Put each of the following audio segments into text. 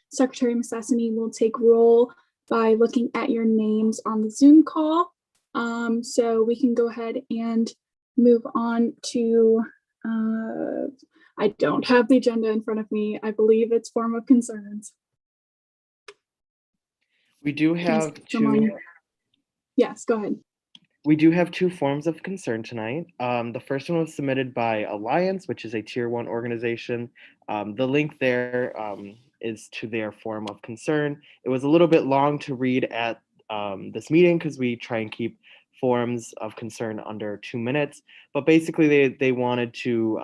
Secretary Messassini will take roll by looking at your names on the Zoom call. So we can go ahead and move on to, I don't have the agenda in front of me. I believe it's form of concerns. We do have Yes, go ahead. We do have two forms of concern tonight. The first one was submitted by Alliance, which is a tier 1 organization. The link there is to their form of concern. It was a little bit long to read at this meeting because we try and keep forms of concern under 2 minutes. But basically, they wanted to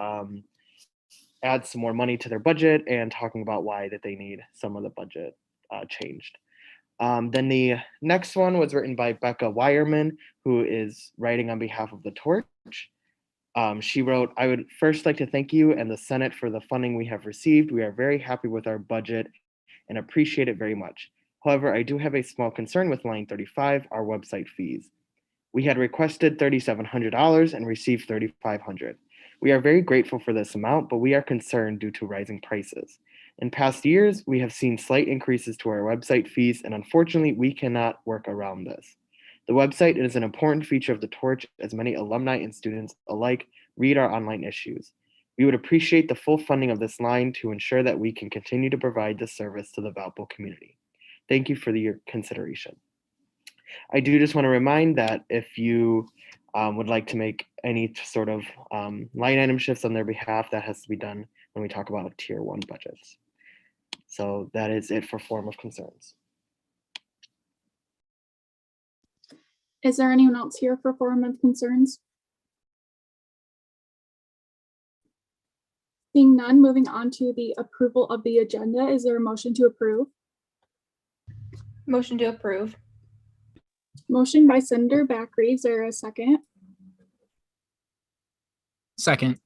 add some more money to their budget and talking about why that they need some of the budget changed. Then the next one was written by Becca Wireman, who is writing on behalf of the Torch. She wrote, "I would first like to thank you and the Senate for the funding we have received. We are very happy with our budget and appreciate it very much. However, I do have a small concern with line 35, our website fees. We had requested $3,700 and received $3,500. We are very grateful for this amount, but we are concerned due to rising prices. In past years, we have seen slight increases to our website fees, and unfortunately, we cannot work around this. The website is an important feature of the Torch as many alumni and students alike read our online issues. We would appreciate the full funding of this line to ensure that we can continue to provide this service to the Valpo community. Thank you for your consideration." I do just want to remind that if you would like to make any sort of line item shifts on their behalf, that has to be done when we talk about tier 1 budgets. So that is it for form of concerns. Is there anyone else here for form of concerns? Seeing none, moving on to the approval of the agenda. Is there a motion to approve? Motion to approve. Motion by Senator Bakri. Is there a second? Second.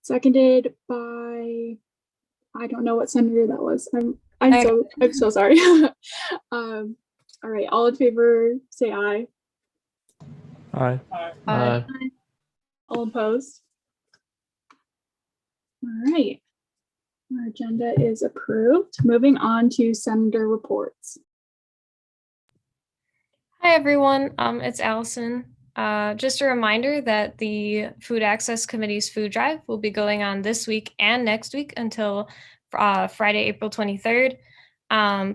Seconded by, I don't know what senator that was. I'm so sorry. All right, all in favor, say aye. Aye. Aye. All opposed? All right. Our agenda is approved. Moving on to senator reports. Hi, everyone. It's Allison. Just a reminder that the Food Access Committee's food drive will be going on this week and next week until Friday, April 23rd.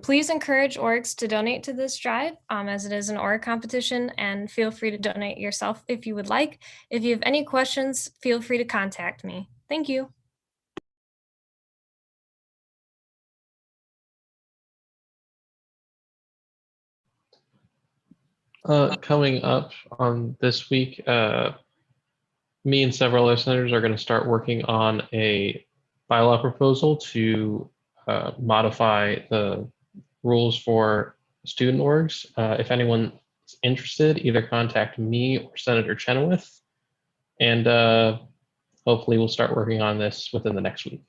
Please encourage orgs to donate to this drive as it is an org competition, and feel free to donate yourself if you would like. If you have any questions, feel free to contact me. Thank you. Coming up on this week, me and several other senators are going to start working on a bylaw proposal to modify the rules for student orgs. If anyone's interested, either contact me or Senator Chenoweth, and hopefully we'll start working on this within the next week.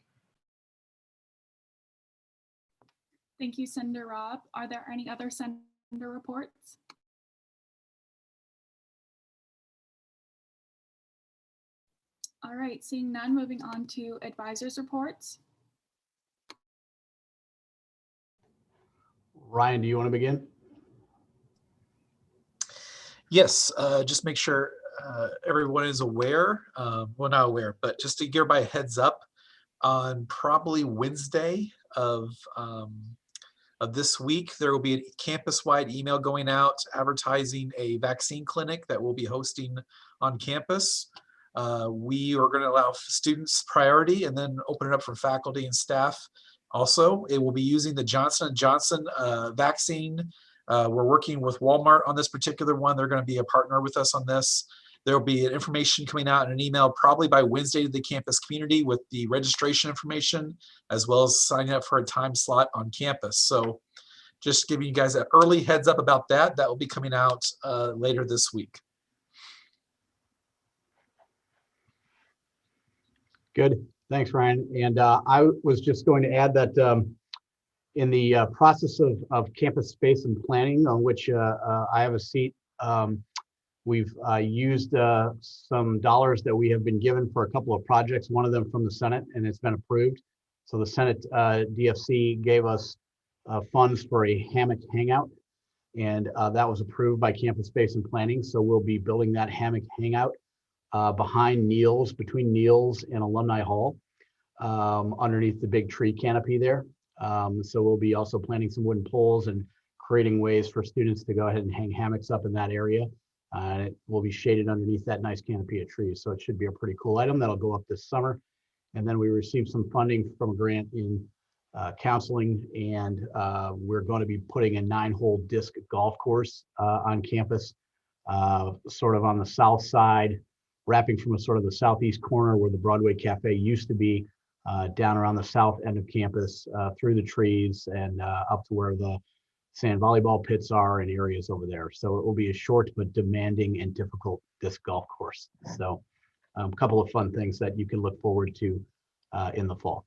Thank you, Senator Robb. Are there any other senator reports? All right, seeing none, moving on to advisors' reports. Ryan, do you want to begin? Yes, just make sure everyone is aware, well, not aware, but just to give everybody a heads up, on probably Wednesday of this week, there will be a campus-wide email going out advertising a vaccine clinic that we'll be hosting on campus. We are going to allow students priority and then open it up for faculty and staff. Also, it will be using the Johnson & Johnson vaccine. We're working with Walmart on this particular one. They're going to be a partner with us on this. There will be information coming out in an email probably by Wednesday to the campus community with the registration information, as well as signing up for a time slot on campus. So just giving you guys an early heads up about that. That will be coming out later this week. Good. Thanks, Ryan. And I was just going to add that in the process of campus space and planning, on which I have a seat, we've used some dollars that we have been given for a couple of projects, one of them from the Senate, and it's been approved. So the Senate DFC gave us funds for a hammock hangout, and that was approved by Campus Space and Planning. So we'll be building that hammock hangout behind Neal's, between Neal's and Alumni Hall, underneath the big tree canopy there. So we'll be also planting some wooden poles and creating ways for students to go ahead and hang hammocks up in that area. It will be shaded underneath that nice canopy of trees. So it should be a pretty cool item that'll go up this summer. And then we received some funding from a grant in counseling, and we're going to be putting a 9-hole disc golf course on campus, sort of on the south side, wrapping from a sort of the southeast corner where the Broadway Cafe used to be, down around the south end of campus, through the trees and up to where the sand volleyball pits are and areas over there. So it will be a short but demanding and difficult disc golf course. So a couple of fun things that you can look forward to in the fall.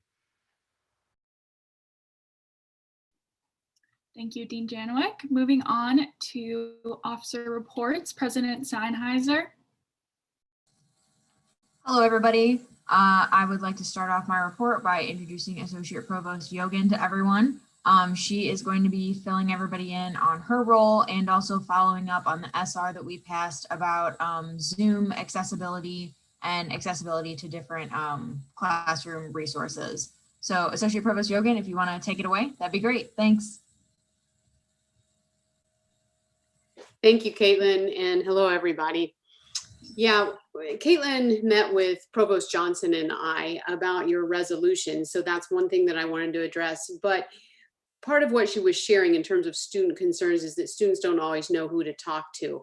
Thank you, Dean Janowick. Moving on to officer reports, President Seinheiser. Hello, everybody. I would like to start off my report by introducing Associate Provost Yogan to everyone. She is going to be filling everybody in on her role and also following up on the SR that we passed about Zoom accessibility and accessibility to different classroom resources. So Associate Provost Yogan, if you want to take it away, that'd be great. Thanks. Thank you, Caitlin, and hello, everybody. Yeah, Caitlin met with Provost Johnson and I about your resolution. So that's one thing that I wanted to address. But part of what she was sharing in terms of student concerns is that students don't always know who to talk to.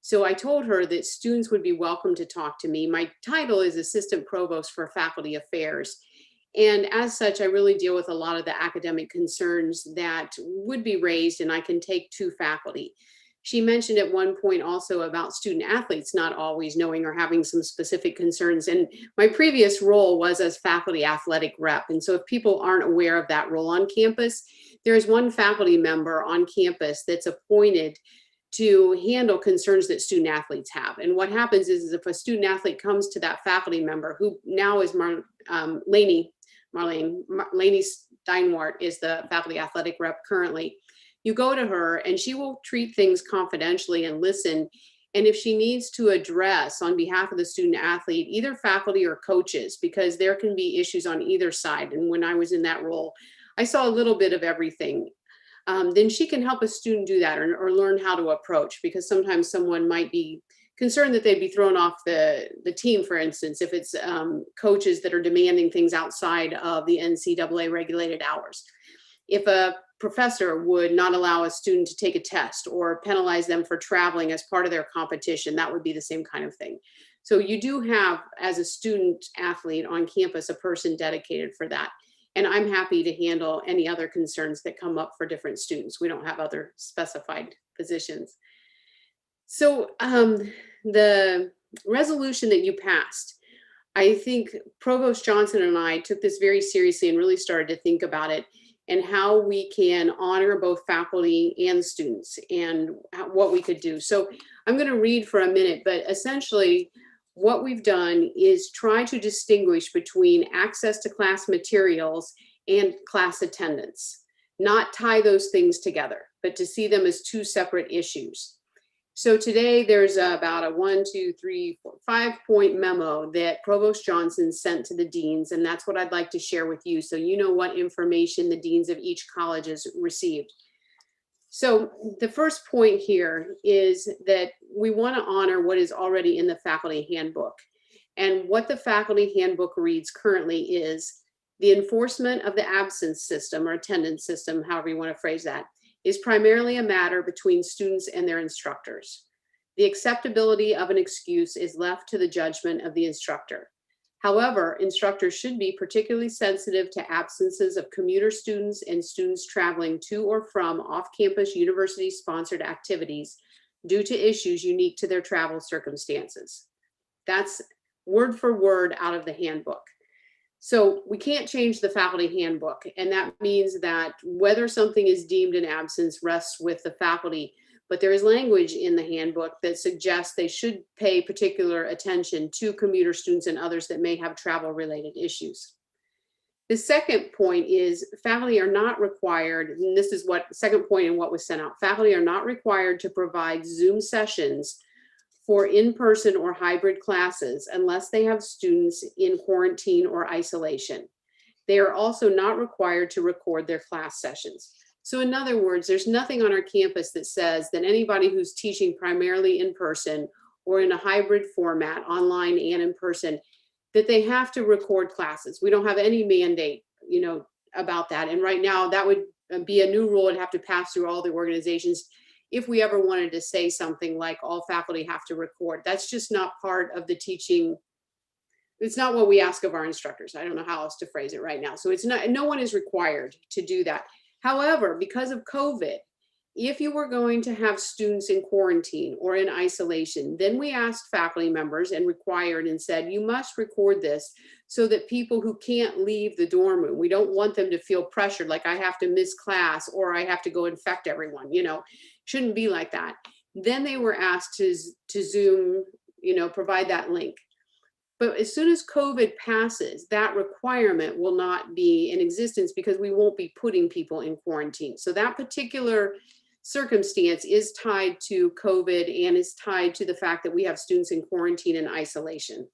So I told her that students would be welcome to talk to me. My title is Assistant Provost for Faculty Affairs. And as such, I really deal with a lot of the academic concerns that would be raised, and I can take to faculty. She mentioned at one point also about student athletes not always knowing or having some specific concerns. And my previous role was as faculty athletic rep. And so if people aren't aware of that role on campus, there is one faculty member on campus that's appointed to handle concerns that student athletes have. And what happens is if a student athlete comes to that faculty member, who now is Lainey Steinwart is the faculty athletic rep currently, you go to her and she will treat things confidentially and listen. And if she needs to address on behalf of the student athlete, either faculty or coaches, because there can be issues on either side. And when I was in that role, I saw a little bit of everything. Then she can help a student do that or learn how to approach, because sometimes someone might be concerned that they'd be thrown off the team, for instance, if it's coaches that are demanding things outside of the NCAA regulated hours. If a professor would not allow a student to take a test or penalize them for traveling as part of their competition, that would be the same kind of thing. So you do have, as a student athlete on campus, a person dedicated for that. And I'm happy to handle any other concerns that come up for different students. We don't have other specified positions. So the resolution that you passed, I think Provost Johnson and I took this very seriously and really started to think about it and how we can honor both faculty and students and what we could do. So I'm going to read for a minute, but essentially what we've done is try to distinguish between access to class materials and class attendance, not tie those things together, but to see them as two separate issues. So today there's about a 5-point memo that Provost Johnson sent to the deans, and that's what I'd like to share with you so you know what information the deans of each college has received. So the first point here is that we want to honor what is already in the faculty handbook. And what the faculty handbook reads currently is the enforcement of the absence system or attendance system, however you want to phrase that, is primarily a matter between students and their instructors. The acceptability of an excuse is left to the judgment of the instructor. However, instructors should be particularly sensitive to absences of commuter students and students traveling to or from off-campus university-sponsored activities due to issues unique to their travel circumstances. That's word for word out of the handbook. So we can't change the faculty handbook, and that means that whether something is deemed an absence rests with the faculty, but there is language in the handbook that suggests they should pay particular attention to commuter students and others that may have travel-related issues. The second point is faculty are not required, and this is what second point in what was sent out, faculty are not required to provide Zoom sessions for in-person or hybrid classes unless they have students in quarantine or isolation. They are also not required to record their class sessions. So in other words, there's nothing on our campus that says that anybody who's teaching primarily in person or in a hybrid format, online and in person, that they have to record classes. We don't have any mandate, about that. And right now that would be a new rule. It'd have to pass through all the organizations if we ever wanted to say something like all faculty have to record. That's just not part of the teaching. It's not what we ask of our instructors. I don't know how else to phrase it right now. So it's not, no one is required to do that. However, because of COVID, if you were going to have students in quarantine or in isolation, then we asked faculty members and required and said, you must record this so that people who can't leave the dorm room, we don't want them to feel pressured, like I have to miss class or I have to go infect everyone, shouldn't be like that. Then they were asked to Zoom, provide that link. But as soon as COVID passes, that requirement will not be in existence because we won't be putting people in quarantine. So that particular circumstance is tied to COVID and is tied to the fact that we have students in quarantine and isolation.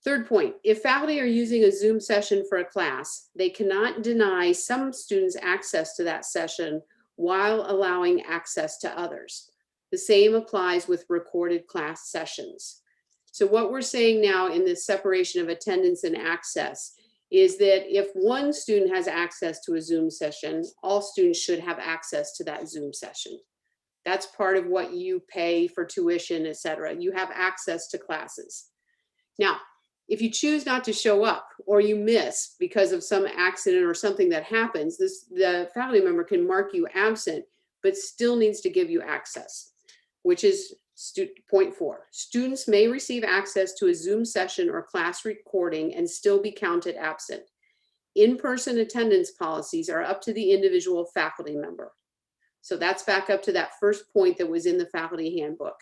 Third point, if faculty are using a Zoom session for a class, they cannot deny some students access to that session while allowing access to others. The same applies with recorded class sessions. So what we're saying now in this separation of attendance and access is that if one student has access to a Zoom session, all students should have access to that Zoom session. That's part of what you pay for tuition, et cetera. You have access to classes. Now, if you choose not to show up or you miss because of some accident or something that happens, the faculty member can mark you absent, but still needs to give you access, which is point 4. Students may receive access to a Zoom session or class recording and still be counted absent. In-person attendance policies are up to the individual faculty member. So that's back up to that first point that was in the faculty handbook.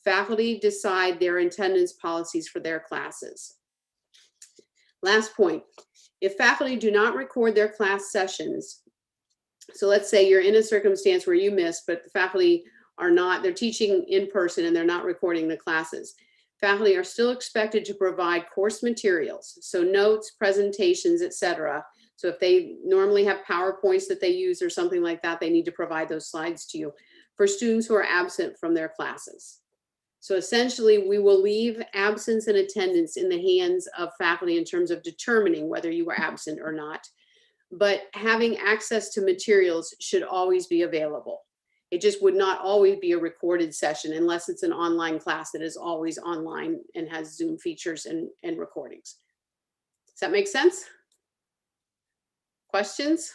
Faculty decide their attendance policies for their classes. Last point, if faculty do not record their class sessions, so let's say you're in a circumstance where you missed, but the faculty are not, they're teaching in person and they're not recording the classes. Faculty are still expected to provide course materials, so notes, presentations, etc. So if they normally have PowerPoints that they use or something like that, they need to provide those slides to you for students who are absent from their classes. So essentially, we will leave absence and attendance in the hands of faculty in terms of determining whether you were absent or not. But having access to materials should always be available. It just would not always be a recorded session unless it's an online class that is always online and has Zoom features and recordings. Does that make sense? Questions?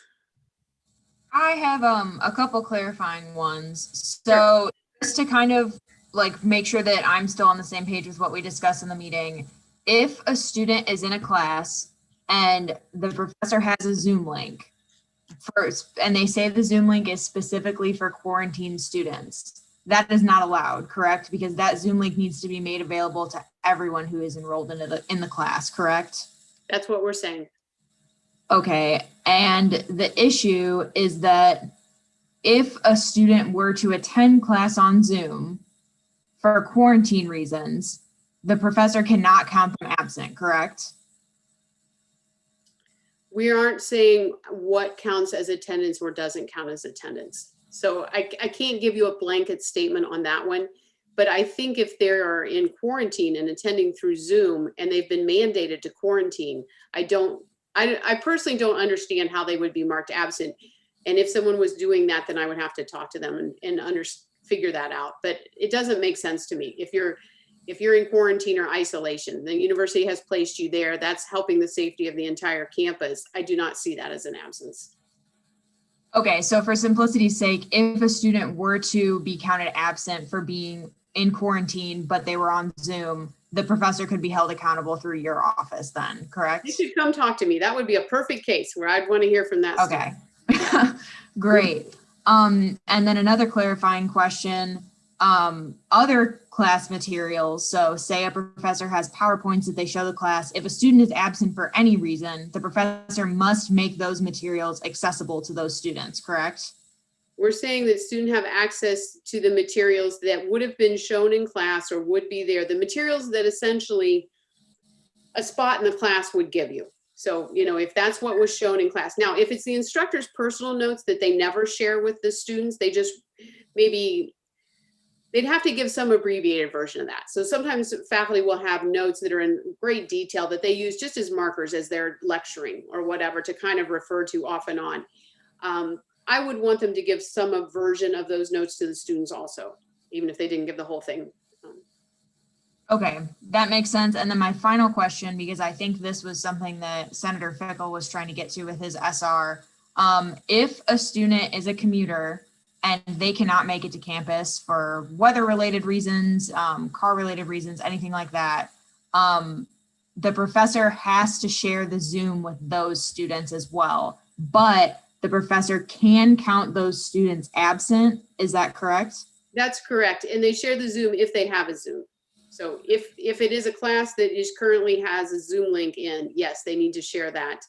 I have a couple clarifying ones. So just to kind of like make sure that I'm still on the same page with what we discussed in the meeting, if a student is in a class and the professor has a Zoom link first, and they say the Zoom link is specifically for quarantine students, that is not allowed, correct? Because that Zoom link needs to be made available to everyone who is enrolled in the class, correct? That's what we're saying. Okay, and the issue is that if a student were to attend class on Zoom for quarantine reasons, the professor cannot count them absent, correct? We aren't saying what counts as attendance or doesn't count as attendance. So I can't give you a blanket statement on that one, but I think if they are in quarantine and attending through Zoom and they've been mandated to quarantine, I personally don't understand how they would be marked absent. And if someone was doing that, then I would have to talk to them and figure that out. But it doesn't make sense to me. If you're in quarantine or isolation, the university has placed you there, that's helping the safety of the entire campus. I do not see that as an absence. Okay, so for simplicity's sake, if a student were to be counted absent for being in quarantine, but they were on Zoom, the professor could be held accountable through your office then, correct? You should come talk to me. That would be a perfect case where I'd want to hear from that. Okay, great. And then another clarifying question. other class materials. So say a professor has PowerPoints that they show the class. If a student is absent for any reason, the professor must make those materials accessible to those students, correct? We're saying that students have access to the materials that would have been shown in class or would be there, the materials that essentially a spot in the class would give you. So, you know, if that's what was shown in class. Now, if it's the instructor's personal notes that they never share with the students, they just maybe, they'd have to give some abbreviated version of that. So sometimes faculty will have notes that are in great detail that they use just as markers as they're lecturing or whatever to kind of refer to off and on. I would want them to give some version of those notes to the students also, even if they didn't give the whole thing. Okay, that makes sense. And then my final question, because I think this was something that Senator Fickle was trying to get to with his SR. If a student is a commuter and they cannot make it to campus for weather-related reasons, car-related reasons, anything like that, the professor has to share the Zoom with those students as well. But the professor can count those students absent. Is that correct? That's correct. And they share the Zoom if they have a Zoom. So if it is a class that is currently has a Zoom link in, yes, they need to share that.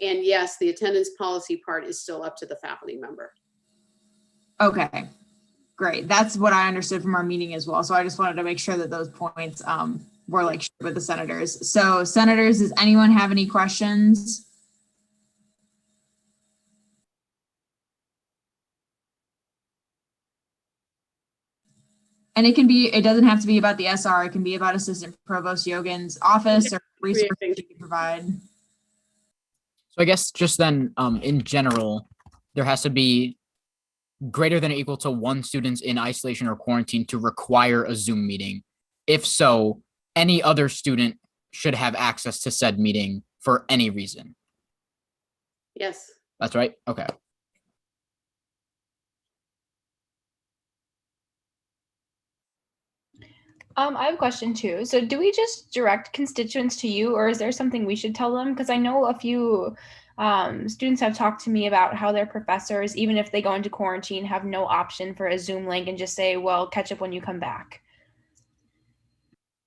And yes, the attendance policy part is still up to the faculty member. Okay, great. That's what I understood from our meeting as well. So I just wanted to make sure that those points were like shared with the senators. So senators, does anyone have any questions? And it doesn't have to be about the SR. It can be about Assistant Provost Yogan's office or resources you can provide. So I guess just then, in general, there has to be greater than or equal to 1 student in isolation or quarantine to require a Zoom meeting. If so, any other student should have access to said meeting for any reason. Yes. That's right? Okay. I have a question too. So do we just direct constituents to you, or is there something we should tell them? Because I know a few students have talked to me about how their professors, even if they go into quarantine, have no option for a Zoom link and just say, well, catch up when you come back.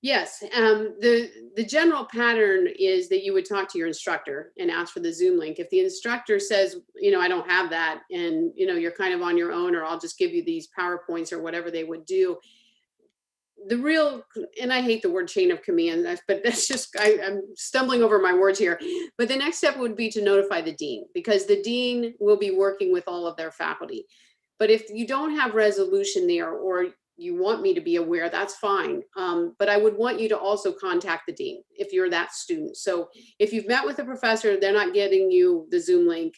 Yes, the general pattern is that you would talk to your instructor and ask for the Zoom link. If the instructor says, you know, I don't have that, and you know, you're kind of on your own, or I'll just give you these PowerPoints or whatever they would do. The real, and I hate the word chain of command, but that's just, I'm stumbling over my words here. But the next step would be to notify the dean, because the dean will be working with all of their faculty. But if you don't have resolution there, or you want me to be aware, that's fine. But I would want you to also contact the dean if you're that student. So if you've met with a professor, they're not getting you the Zoom link,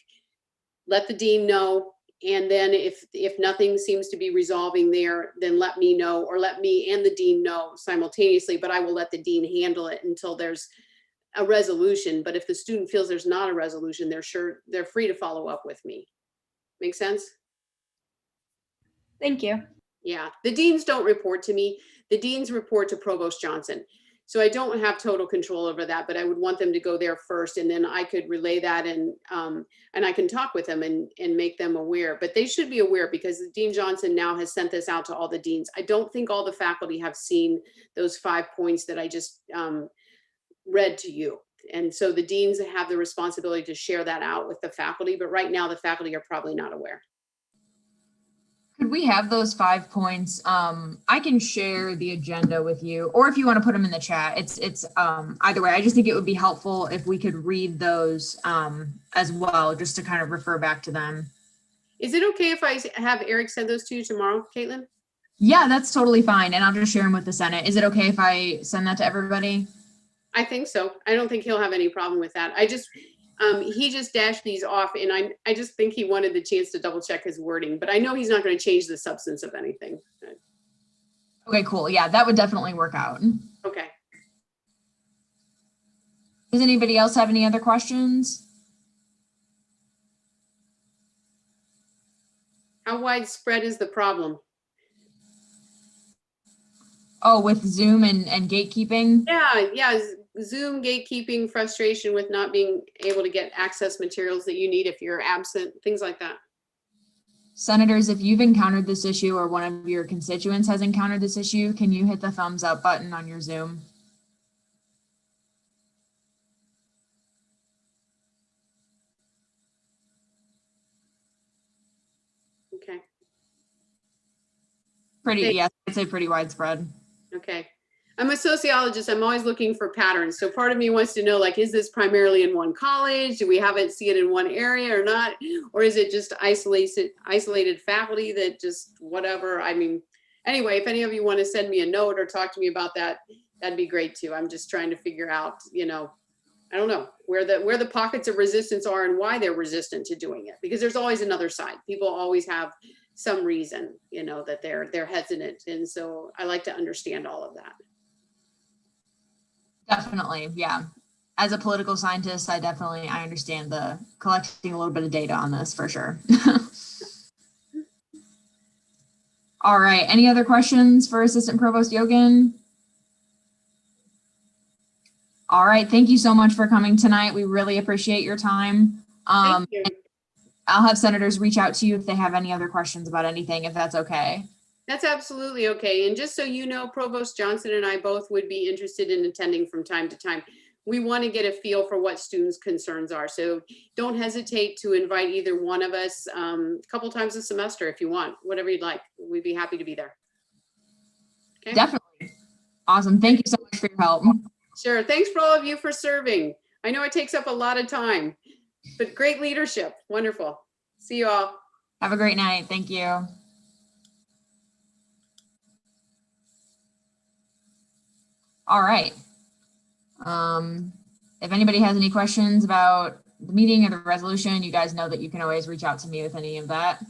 let the dean know. And then if nothing seems to be resolving there, then let me know, or let me and the dean know simultaneously, but I will let the dean handle it until there's a resolution. But if the student feels there's not a resolution, they're free to follow up with me. Make sense? Thank you. Yeah, the deans don't report to me. The deans report to Provost Johnson. So I don't have total control over that, but I would want them to go there first, and then I could relay that, and I can talk with them and make them aware. But they should be aware, because Dean Johnson now has sent this out to all the deans. I don't think all the faculty have seen those 5 points that I just read to you. And so the deans have the responsibility to share that out with the faculty, but right now the faculty are probably not aware. Could we have those 5 points? I can share the agenda with you, or if you want to put them in the chat, it's either way. I just think it would be helpful if we could read those as well, just to kind of refer back to them. Is it okay if I have Eric send those to you tomorrow, Caitlin? Yeah, that's totally fine. And I'll just share them with the Senate. Is it okay if I send that to everybody? I think so. I don't think he'll have any problem with that. He just dashed these off, and I just think he wanted the chance to double check his wording, but I know he's not going to change the substance of anything. Okay, cool. Yeah, that would definitely work out. Okay. Does anybody else have any other questions? How widespread is the problem? Oh, with Zoom and gatekeeping? Yeah. Zoom gatekeeping, frustration with not being able to get access materials that you need if you're absent, things like that. Senators, if you've encountered this issue or one of your constituents has encountered this issue, can you hit the thumbs up button on your Zoom? Okay. Pretty, Thanks. yes, I'd say pretty widespread. Okay. I'm a sociologist. I'm always looking for patterns. So part of me wants to know, like, is this primarily in one college? Do we see it in one area or not? Or is it just isolated faculty that just whatever? I mean, anyway, if any of you want to send me a note or talk to me about that, that'd be great too. I'm just trying to figure out, I don't know where the pockets of resistance are and why they're resistant to doing it, because there's always another side. People always have some reason, that they're hesitant. And so I like to understand all of that. Definitely, yeah. As a political scientist, I understand the collecting a little bit of data on this for sure. All right, any other questions for Assistant Provost Yogan? All right, thank you so much for coming tonight. We really appreciate your time. Thank you. I'll have senators reach out to you if they have any other questions about anything, if that's okay. That's absolutely okay. And just so you know, Provost Johnson and I both would be interested in attending from time to time. We want to get a feel for what students' concerns are. So don't hesitate to invite either one of us a couple times a semester if you want, whatever you'd like. We'd be happy to be there. Okay? Definitely. Awesome. Thank you so much for your help. Sure. Thanks for all of you for serving. I know it takes up a lot of time, but great leadership. Wonderful. See you all. Have a great night. Thank you. All right. If anybody has any questions about the meeting or the resolution, you guys know that you can always reach out to me with any of that.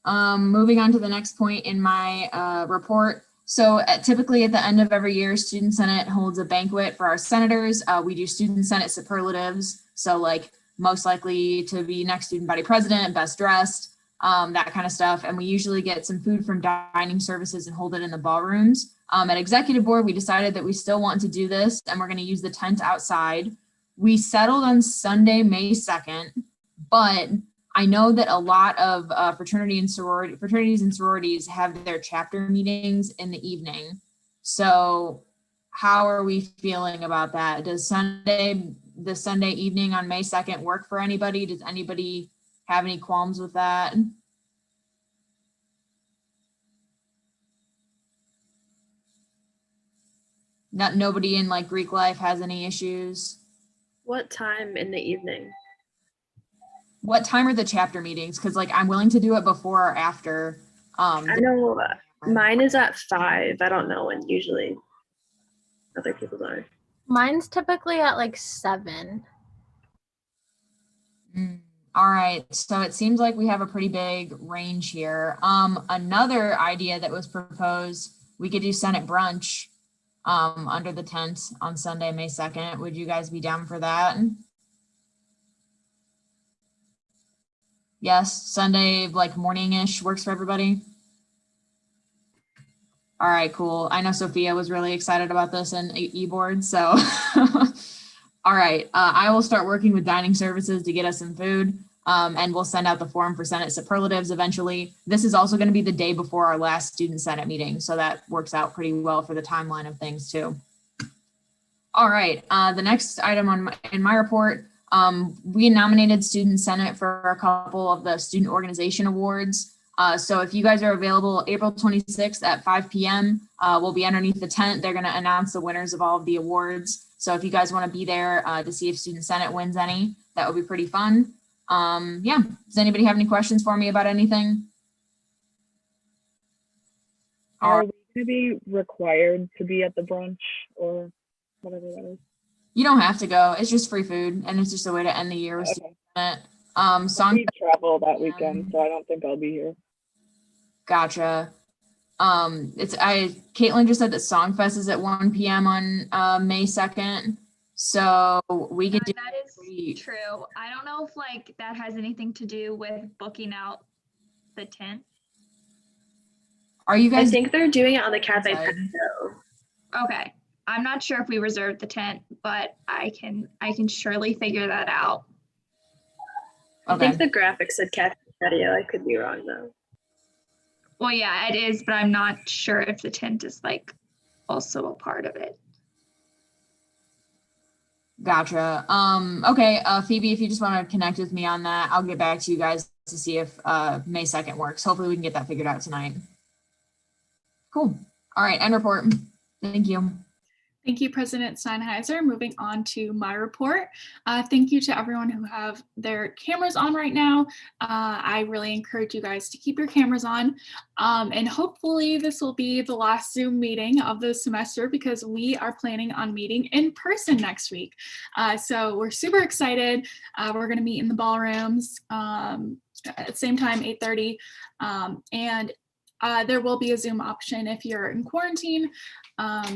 Moving on to the next point in my report. So typically at the end of every year, Student Senate holds a banquet for our senators. We do Student Senate superlatives. So like most likely to be next student body president, best dressed, that kind of stuff. And we usually get some food from dining services and hold it in the ballrooms. At executive board, we decided that we still want to do this and we're going to use the tent outside. We settled on Sunday, May 2nd, but I know that a lot of fraternities and sororities have their chapter meetings in the evening. So how are we feeling about that? Does the Sunday evening on May 2nd work for anybody? Does anybody have any qualms with that? Nobody in like Greek life has any issues. What time in the evening? What time are the chapter meetings? Because like I'm willing to do it before or after. I know mine is at 5. I don't know when usually other people's are. Mine's typically at like 7. All right, so it seems like we have a pretty big range here. Another idea that was proposed, we could do Senate brunch under the tent on Sunday, May 2nd. Would you guys be down for that? Yes, Sunday, like morning-ish works for everybody. All right, cool. I know Sophia was really excited about this and e-board, so. All right, I will start working with dining services to get us some food, and we'll send out the form for Senate superlatives eventually. This is also gonna be the day before our last Student Senate meeting, so that works out pretty well for the timeline of things too. All right, the next item in my report, we nominated Student Senate for a couple of the student organization awards. So if you guys are available April 26th at 5 p.m., we'll be underneath the tent. They're gonna announce the winners of all of the awards. So if you guys wanna be there to see if Student Senate wins any, that would be pretty fun. Yeah, does anybody have any questions for me about anything? Are we gonna be required to be at the brunch or whatever that is? You don't have to go. It's just free food, and it's just a way to end the year with Student Senate. We travel that weekend, so I don't think I'll be here. Gotcha. Caitlin just said that Songfest is at 1 p.m. on May 2nd. So we could do that is true. I don't know if like that has anything to do with booking out the tent. Are you guys? I think they're doing it on the cafe patio. Okay. I'm not sure if we reserved the tent, but I can surely figure that out. I think the graphic said cafe patio. I could be wrong though. Well, yeah, it is, but I'm not sure if the tent is like also a part of it. Gotcha. Okay, Phoebe, if you just want to connect with me on that, I'll get back to you guys to see if May 2nd works. Hopefully we can get that figured out tonight. Cool. All right, end report. Thank you. Thank you, President Steinheiser. Moving on to my report. Thank you to everyone who have their cameras on right now. I really encourage you guys to keep your cameras on. And hopefully this will be the last Zoom meeting of the semester because we are planning on meeting in person next week. So we're super excited. We're gonna meet in the ballrooms at the same time, 8:30. And there will be a Zoom option if you're in quarantine.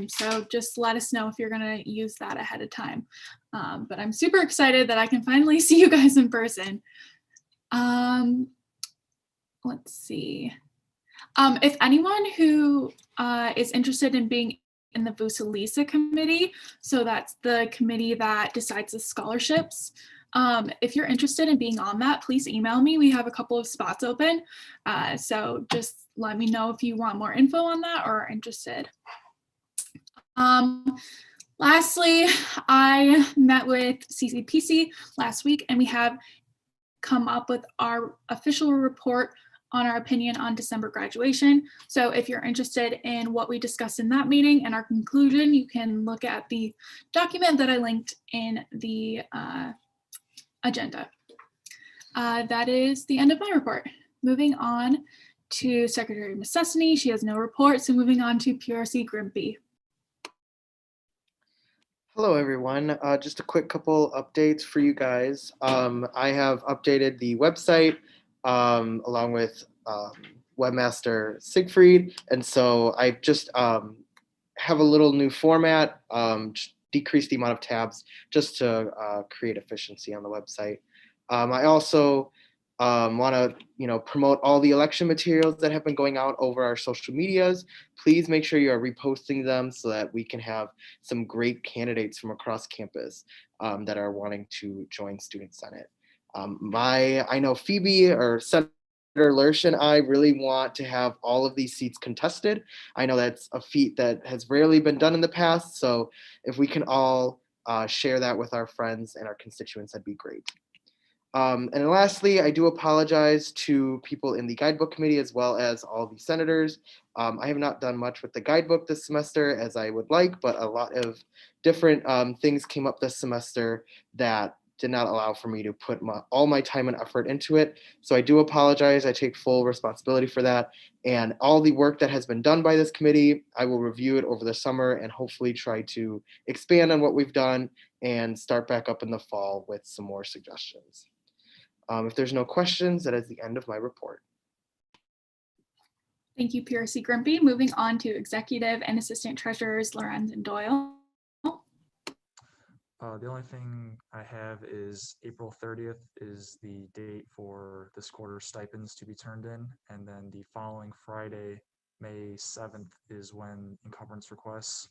So just let us know if you're gonna use that ahead of time. But I'm super excited that I can finally see you guys in person. Let's see. If anyone who is interested in being in the VUSA-LISA committee, so that's the committee that decides the scholarships. If you're interested in being on that, please email me. We have a couple of spots open. So just let me know if you want more info on that or are interested. Lastly, I met with CCPC last week and we have come up with our official report on our opinion on December graduation. So if you're interested in what we discussed in that meeting and our conclusion, you can look at the document that I linked in the agenda. That is the end of my report. Moving on to Secretary Missessany. She has no report, so moving on to PRC Grimpy. Hello, everyone. Just a quick couple updates for you guys. I have updated the website along with webmaster Siegfried. And so I just have a little new format, decrease the amount of tabs just to create efficiency on the website. I also want to promote all the election materials that have been going out over our social medias. Please make sure you are reposting them so that we can have some great candidates from across campus that are wanting to join Student Senate. I know Phoebe or Senator Lurch and I really want to have all of these seats contested. I know that's a feat that has rarely been done in the past. So if we can all share that with our friends and our constituents, that'd be great. And lastly, I do apologize to people in the guidebook committee as well as all the senators. I have not done much with the guidebook this semester as I would like, but a lot of different things came up this semester that did not allow for me to put all my time and effort into it. So I do apologize. I take full responsibility for that. And all the work that has been done by this committee, I will review it over the summer and hopefully try to expand on what we've done and start back up in the fall with some more suggestions. If there's no questions, that is the end of my report. Thank you, PRC Grimpy. Moving on to Executive and Assistant Treasurers Lorenz and Doyle. The only thing I have is April 30th is the date for this quarter's stipends to be turned in. And then the following Friday, May 7th, is when encumbrance requests,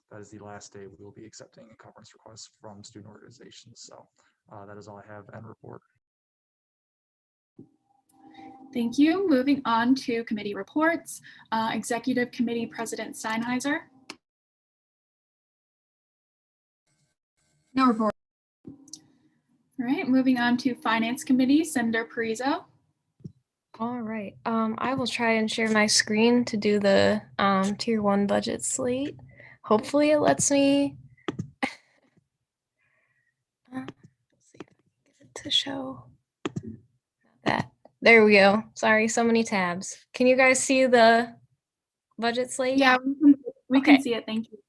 that is the last day we will be accepting encumbrance requests from student organizations. So that is all I have and report. Thank you. Moving on to committee reports. Executive Committee President Steinheiser. No report. All right, moving on to Finance Committee, Senator Parizo. All right, I will try and share my screen to do the Tier 1 budget slate. Hopefully it lets me. Let's see if I can get it to show that. There we go. Sorry, so many tabs. Can you guys see the budget slate? Yeah, we can see it. Thank you.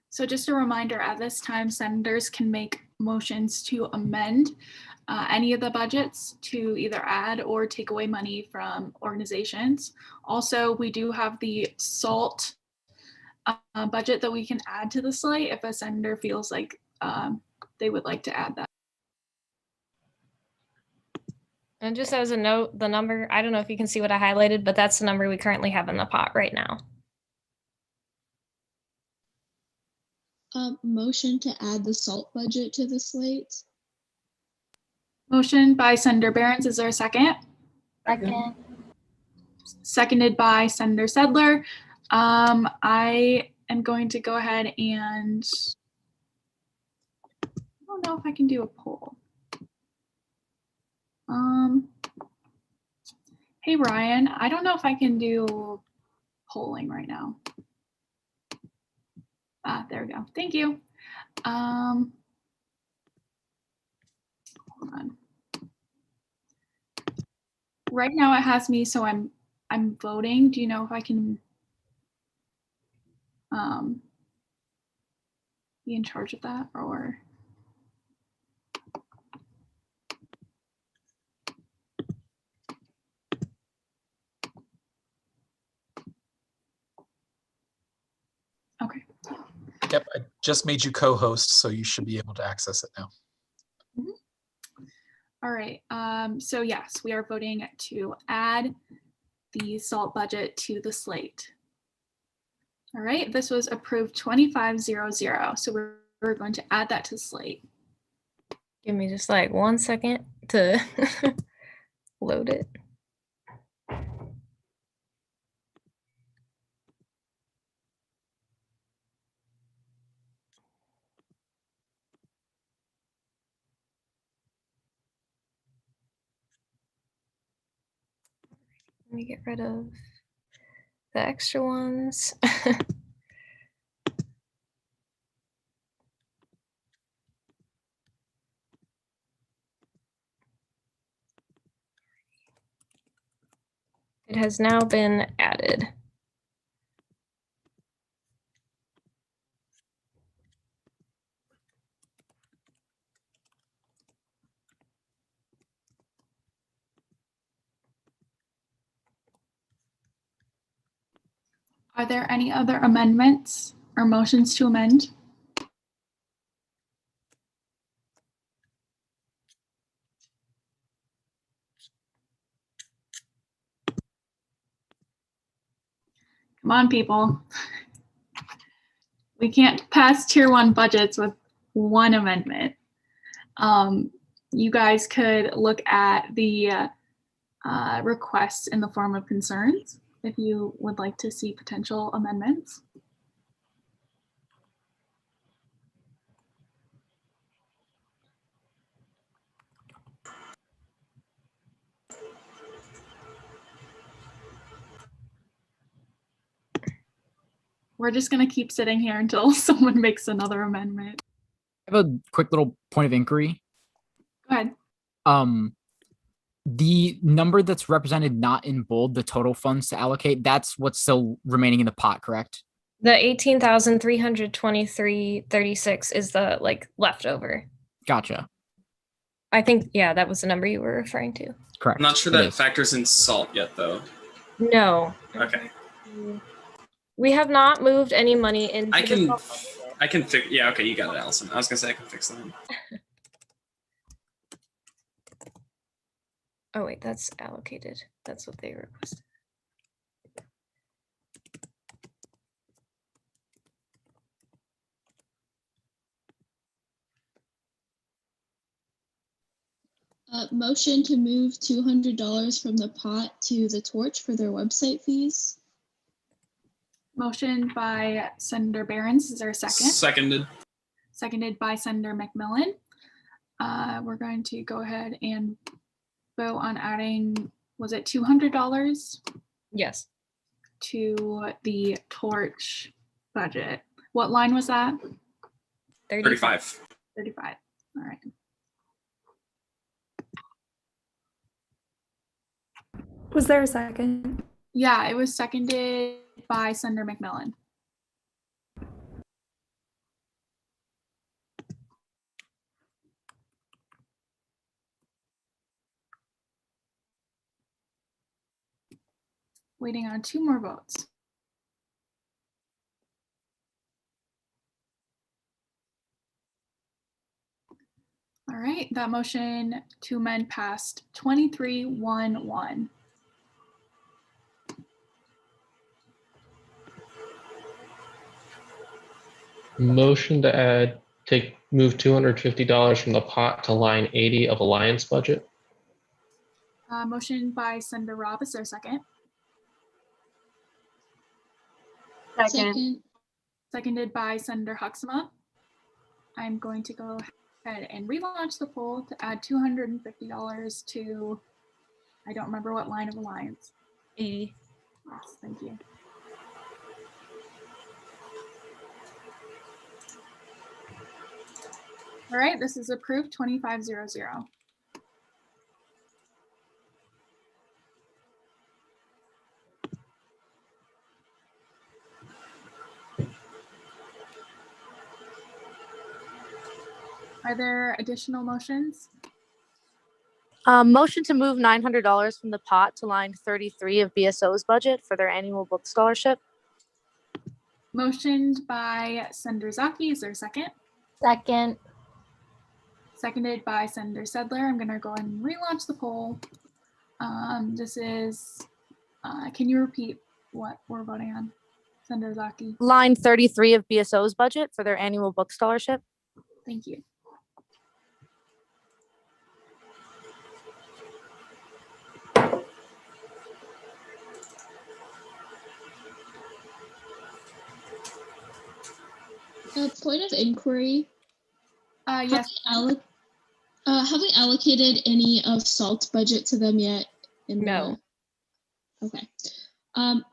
So just a reminder, at this time, senators can make motions to amend any of the budgets to either add or take away money from organizations. Also, we do have the SALT budget that we can add to the slate if a senator feels like they would like to add that. And just as a note, the number, I don't know if you can see what I highlighted, but that's the number we currently have in the pot right now. Motion to add the SALT budget to the slate. Motion by Senator Behrens. Is there a second? Second. Seconded by Senator Sedler. I am going to go ahead and I don't know if I can do a poll. Hey, Ryan, I don't know if I can do polling right now. There we go. Thank you. Hold on. Right now it has me, so I'm voting. Do you know if I can be in charge of that or? Okay. Yep, I just made you co-host, so you should be able to access it now. All right. So yes, we are voting to add the SALT budget to the slate. All right, this was approved 2500. So we're going to add that to the slate. Give me just like 1 second to load it. Let me get rid of the extra ones. It has now been added. Are there any other amendments or motions to amend? Come on, people. We can't pass tier 1 budgets with one amendment. You guys could look at the requests in the form of concerns if you would like to see potential amendments. We're just going to keep sitting here until someone makes another amendment. I have a quick little point of inquiry. Go ahead. The number that's represented not in bold, the total funds to allocate, that's what's still remaining in the pot, correct? The 18,323.36 is the like leftover. Gotcha. I think, yeah, that was the number you were referring to. Correct. I'm not sure that factors in SALT yet, though. No. Okay. We have not moved any money into I can fix. Yeah. Okay. You got it, Allison. I was gonna say I can fix that. Oh wait, that's allocated. That's what they requested. Motion to move $200 from the pot to the Torch for their website fees. Motion by Senator Behrens. Is there a second? Seconded. Seconded by Senator McMillan. We're going to go ahead and vote on adding, was it $200? Yes. To the Torch budget. What line was that? 35. 35. All right. Was there a second? Yeah, it was seconded by Senator McMillan. Waiting on 2 more votes. All right, that motion to amend passed 23-1-1. Motion to move $250 from the pot to line 80 of Alliance budget. Motion by Senator Robb. Is there a second? Second. Seconded by Senator Huxma. I'm going to go ahead and relaunch the poll to add $250 to, I don't remember what line of Alliance. 80. Yes, thank you. All right, this is approved 2500. Are there additional motions? Motion to move $900 from the pot to line 33 of BSO's budget for their annual book scholarship. Motioned by Senator Zaki. Is there a second? Second. Seconded by Senator Sedler. I'm going to go ahead and relaunch the poll. This is, can you repeat what we're voting on, Senator Zaki? Line 33 of BSO's budget for their annual book scholarship. Thank you. A point of inquiry. Yes. Have we allocated any of SALT's budget to them yet? No. Okay.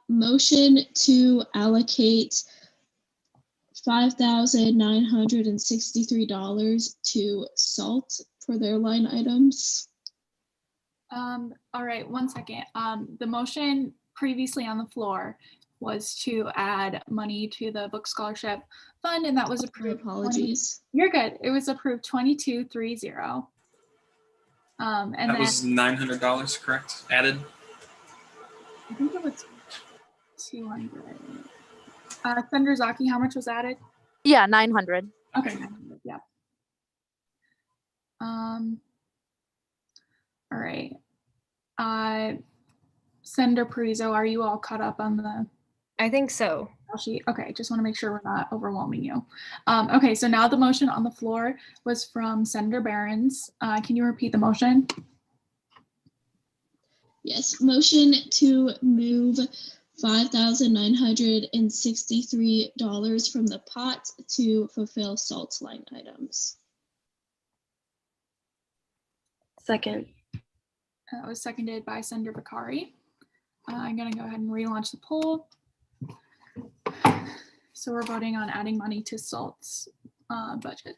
Motion to allocate $5,963 to SALT for their line items. All right, one second. The motion previously on the floor was to add money to the book scholarship fund, and that was approved. Apologies. You're good. It was approved 2230. And That then was $900, correct? Added. I think it was 200. Senator Zaki, how much was added? Yeah, 900. Okay, 900, yeah. All right. Senator Parizo, are you all caught up on the? I think so. Okay, just want to make sure we're not overwhelming you. Okay, so now the motion on the floor was from Senator Behrens. Can you repeat the motion? Yes, motion to move $5,963 from the pot to fulfill SALT line items. Second. That was seconded by Senator Bakari. I'm going to go ahead and relaunch the poll. So we're voting on adding money to SALT's budget.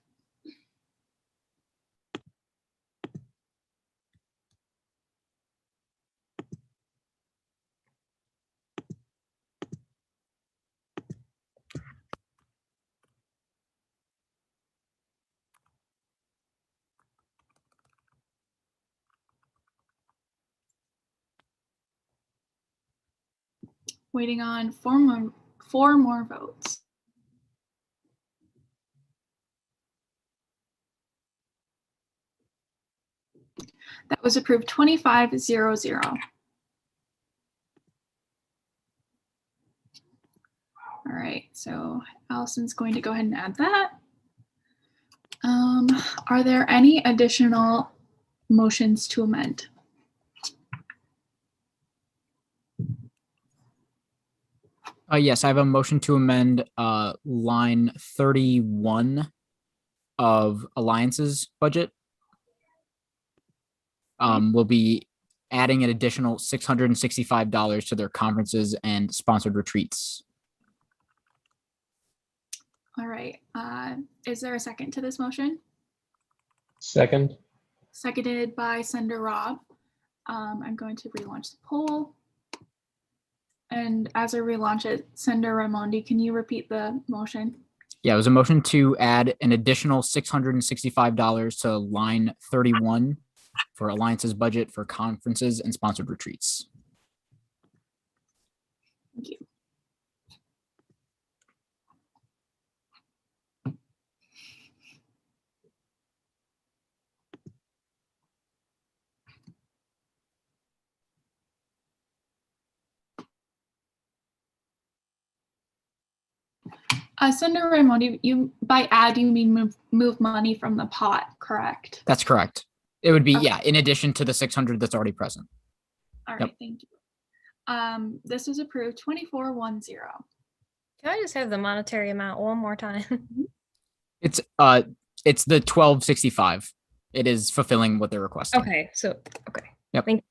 Waiting on four more votes. That was approved 2500. All right, so Allison's going to go ahead and add that. Are there any additional motions to amend? Yes, I have a motion to amend line 31 of Alliance's budget. We'll be adding an additional $665 to their conferences and sponsored retreats. All right, is there a second to this motion? Second. Seconded by Senator Robb. I'm going to relaunch the poll. And as I relaunch it, Senator Raimondi, can you repeat the motion? Yeah, it was a motion to add an additional $665 to line 31 for Alliance's budget for conferences and sponsored retreats. Thank you. Senator Raimondi, you by add you mean move money from the pot, correct? That's correct. It would be, Okay. yeah, in addition to the 600 that's already present. All right, Yep. thank you. This is approved 2410. Can I just have the monetary amount one more time? It's the 1265. It is fulfilling what they're requesting. Okay, so okay. Yep. Thank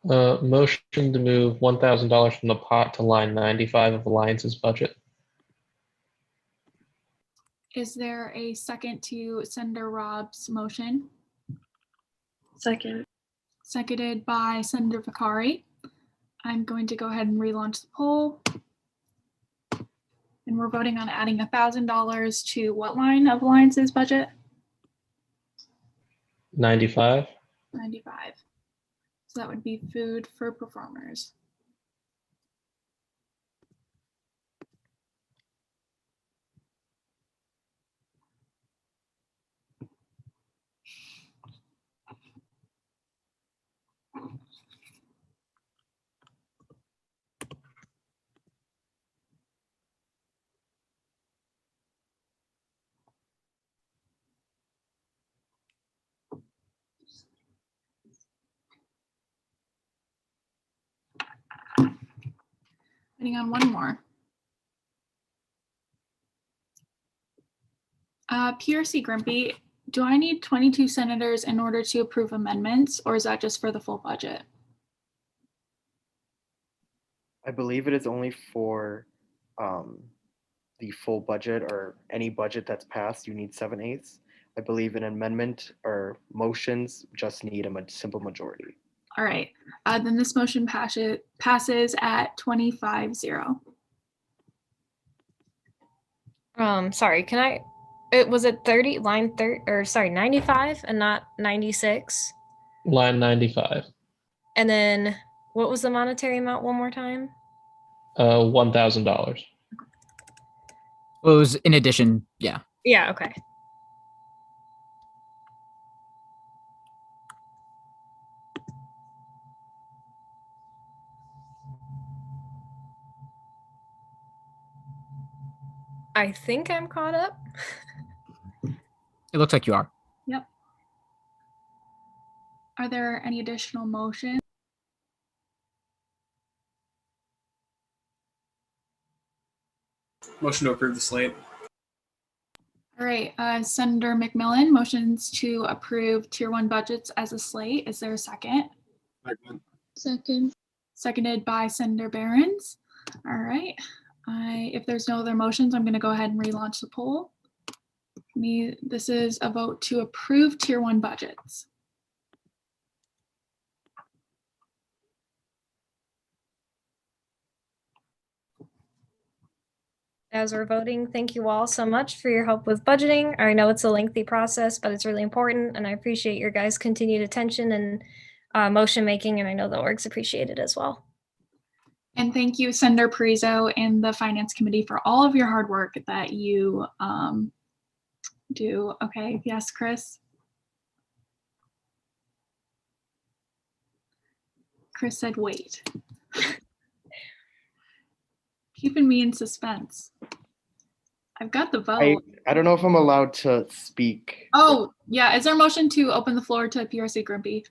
Motion to move $1,000 from the pot to line 95 of Alliance's budget. Is there a second to Senator Rob's motion? Second. Seconded by Senator Vakari. I'm going to go ahead and relaunch the poll. And we're voting on adding $1,000 to what line of Alliance's budget? 95. 95. So that would be food for performers. Waiting on one more. PRC Grimpy, do I need 22 senators in order to approve amendments, or is that just for the full budget? I believe it is only for the full budget or any budget that's passed, you need 7/8. I believe an amendment or motions just need a simple majority. All right, then this motion passes at 25-0. Sorry, can I, was it 30, line 30, or sorry, 95 and not 96? Line 95. And then what was the monetary amount one more time? $1,000. Well, it was in addition, yeah. Yeah, okay. I think I'm caught up. It looks like you are. Yep. Are there any additional motions? Motion to approve the slate. All right, Senator McMillan motions to approve Tier 1 budgets as a slate. Is there a second? Second. Seconded by Senator Behrens. All right. If there's no other motions, I'm going to go ahead and relaunch the poll. This is a vote to approve Tier 1 budgets. As we're voting, thank you all so much for your help with budgeting. I know it's a lengthy process, but it's really important, and I appreciate your guys' continued attention and motion making, and I know the orgs appreciate it as well. And thank you, Senator Parizo and the Finance Committee for all of your hard work that you do. Okay, yes, Chris? Chris said wait. Keeping me in suspense. I've got the vote. I don't know if I'm allowed to speak. Oh, yeah. Is there a motion to open the floor to PRC Grimpy?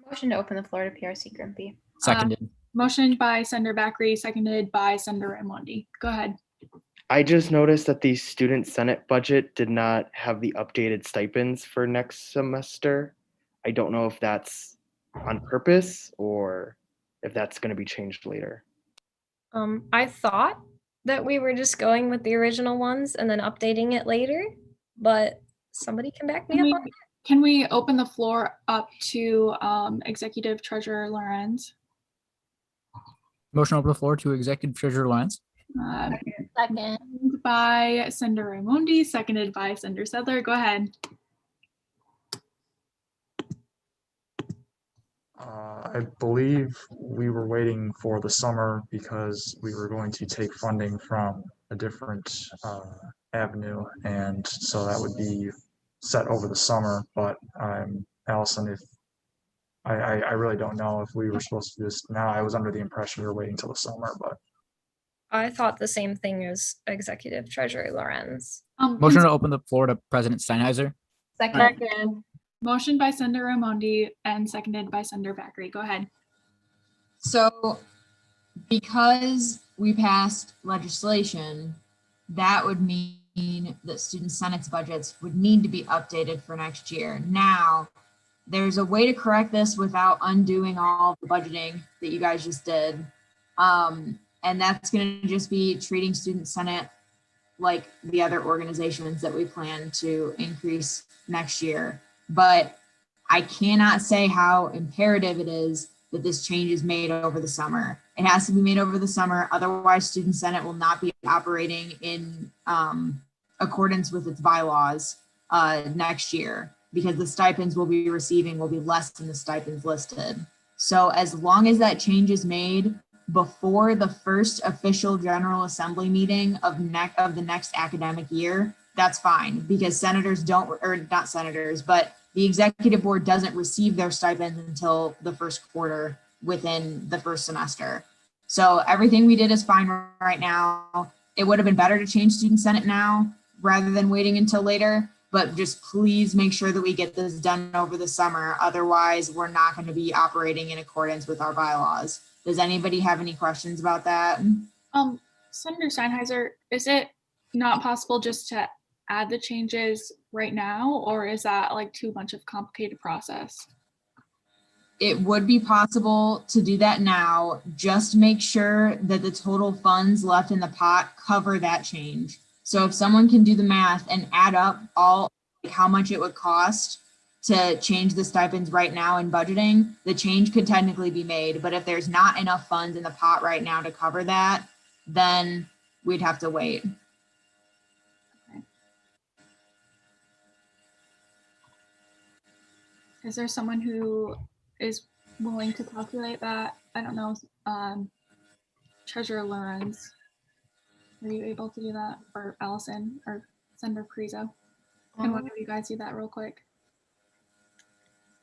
Motion to open the floor to PRC Grimpy. Seconded. Motion by Senator Bakri, seconded by Senator Raimondi. Go ahead. I just noticed that the Student Senate budget did not have the updated stipends for next semester. I don't know if that's on purpose or if that's going to be changed later. I thought that we were just going with the original ones and then updating it later, but somebody can back me up on that. Can we open the floor up to Executive Treasurer Lorenz? Motion open the floor to Executive Treasurer Lyons. Second. By Senator Raimondi, seconded by Senator Sedler. Go ahead. I believe we were waiting for the summer because we were going to take funding from a different avenue, and so that would be set over the summer. But Allison, if I really don't know if we were supposed to do this now. I was under the impression we were waiting till the summer, but I thought the same thing as Executive Treasurer Lorenz. Motion to open the floor to President Steinheiser. Second. Motion by Senator Raimondi and seconded by Senator Bakri. Go ahead. So because we passed legislation, that would mean that Student Senate's budgets would need to be updated for next year. Now, there's a way to correct this without undoing all the budgeting that you guys just did. And that's going to just be treating Student Senate like the other organizations that we plan to increase next year. But I cannot say how imperative it is that this change is made over the summer. It has to be made over the summer. Otherwise, Student Senate will not be operating in accordance with its bylaws next year, because the stipends we'll be receiving will be less than the stipends listed. So as long as that change is made before the first official General Assembly meeting of the next academic year, that's fine, because senators don't, or not senators, but the executive board doesn't receive their stipends until the first quarter within the first semester. So everything we did is fine right now. It would have been better to change Student Senate now rather than waiting until later, but just please make sure that we get this done over the summer. Otherwise, we're not going to be operating in accordance with our bylaws. Does anybody have any questions about that? Senator Steinheiser, is it not possible just to add the changes right now, or is that like too much of a complicated process? It would be possible to do that now. Just make sure that the total funds left in the pot cover that change. So if someone can do the math and add up all, like, how much it would cost to change the stipends right now in budgeting, the change could technically be made. But if there's not enough funds in the pot right now to cover that, then we'd have to wait. Is there someone who is willing to calculate that? I don't know. Treasurer Lorenz, are you able to do that? Or Allison or Senator Carrizo? Can one of you guys do that real quick?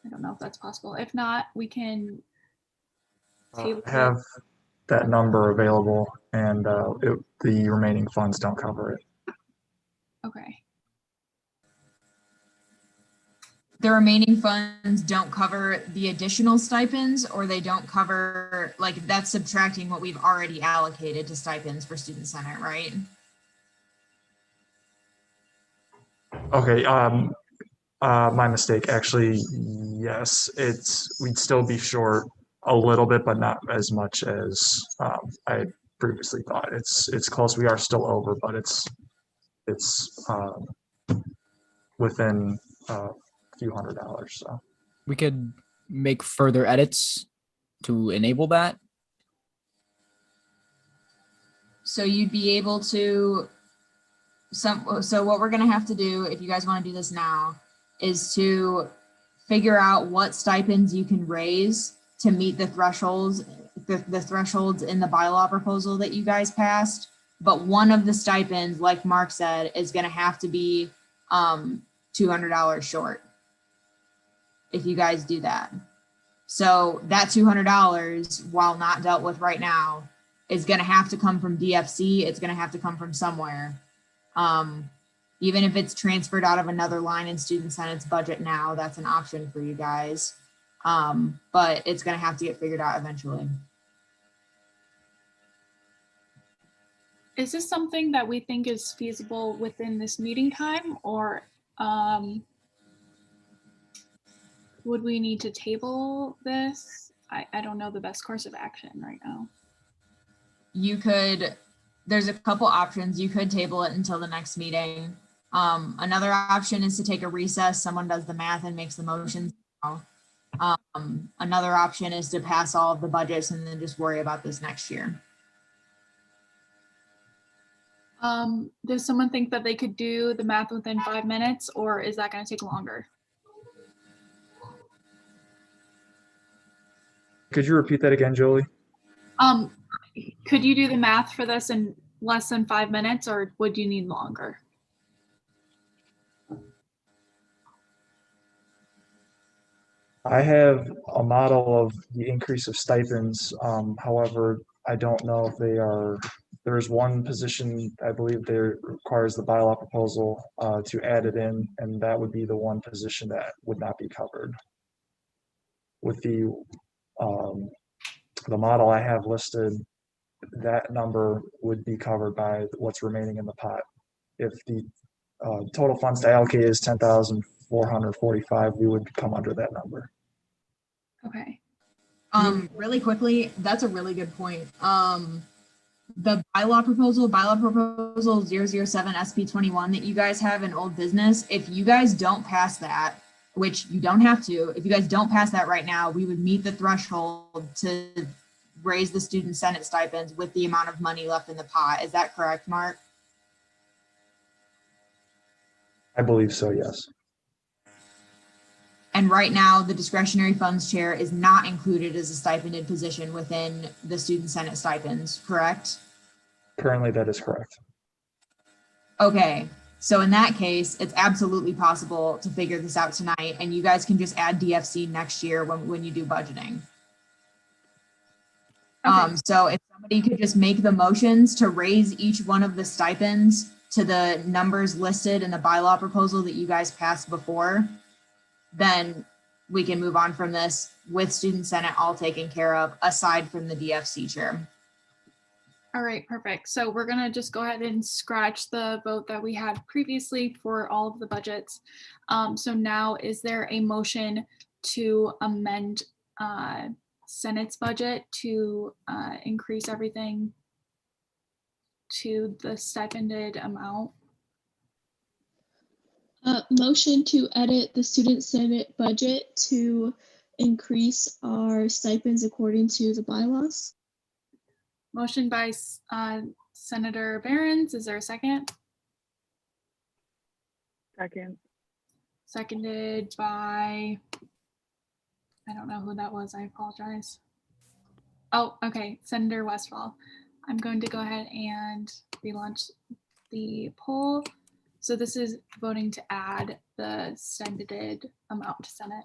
I don't know if that's possible. If not, we can table have that number available, and the remaining funds don't cover it. Okay. The remaining funds don't cover the additional stipends, or they don't cover, like, that's subtracting what we've already allocated to stipends for Student Senate, right? Okay, my mistake. Actually, yes, we'd still be short a little bit, but not as much as I previously thought. It's close. We are still over, but it's within a few $100. So We could make further edits to enable that. So you'd be able to, so what we're gonna have to do, if you guys wanna do this now, is to figure out what stipends you can raise to meet the thresholds, the thresholds in the bylaw proposal that you guys passed. But one of the stipends, like Mark said, is gonna have to be $200 short if you guys do that. So that $200, while not dealt with right now, is gonna have to come from DFC. It's gonna have to come from somewhere. Even if it's transferred out of another line in Student Senate's budget now, that's an option for you guys. But it's gonna have to get figured out eventually. Is this something that we think is feasible within this meeting time, or would we need to table this? I don't know the best course of action right now. You could, there's a couple options. You could table it until the next meeting. Another option is to take a recess. Someone does the math and makes the motions. Another option is to pass all of the budgets and then just worry about this next year. Does someone think that they could do the math within 5 minutes, or is that going to take longer? could you repeat that again, Jolie? Could you do the math for this in less than 5 minutes, or would you need longer? I have a model of the increase of stipends. However, I don't know if there is one position, I believe there requires the bylaw proposal to add it in, and that would be the one position that would not be covered. With the model I have listed, that number would be covered by what's remaining in the pot. If the total funds to allocate is 10,445, we would come under that number. Okay. Really quickly, that's a really good point. The bylaw proposal 007 SP21 that you guys have in old business, if you guys don't pass that, which you don't have to, if you guys don't pass that right now, we would meet the threshold to raise the student senate stipends with the amount of money left in the pot. Is that correct, Mark? I believe so, yes. And right now, the discretionary funds chair is not included as a stipended position within the student senate stipends, correct? Currently, that is correct. Okay, so in that case, it's absolutely possible to figure this out tonight, and you guys can just add DFC next year when you do budgeting. So if somebody could just make the motions to raise each one of the stipends to the numbers listed in the bylaw proposal that you guys passed before, then we can move on from this with student senate all taken care of, aside from the DFC chair. All right, perfect. So we're gonna just go ahead and scratch the vote that we had previously for all of the budgets. So now is there a motion to amend Senate's budget to increase everything to the stipended amount? Motion to edit the student senate budget to increase our stipends according to the bylaws. Motion by Senator Behrens. Is there a second? Second. Seconded by, I don't know who that was. I apologize. Oh, okay. Senator Westfall. I'm going to go ahead and relaunch the poll. So this is voting to add the stipended amount to Senate.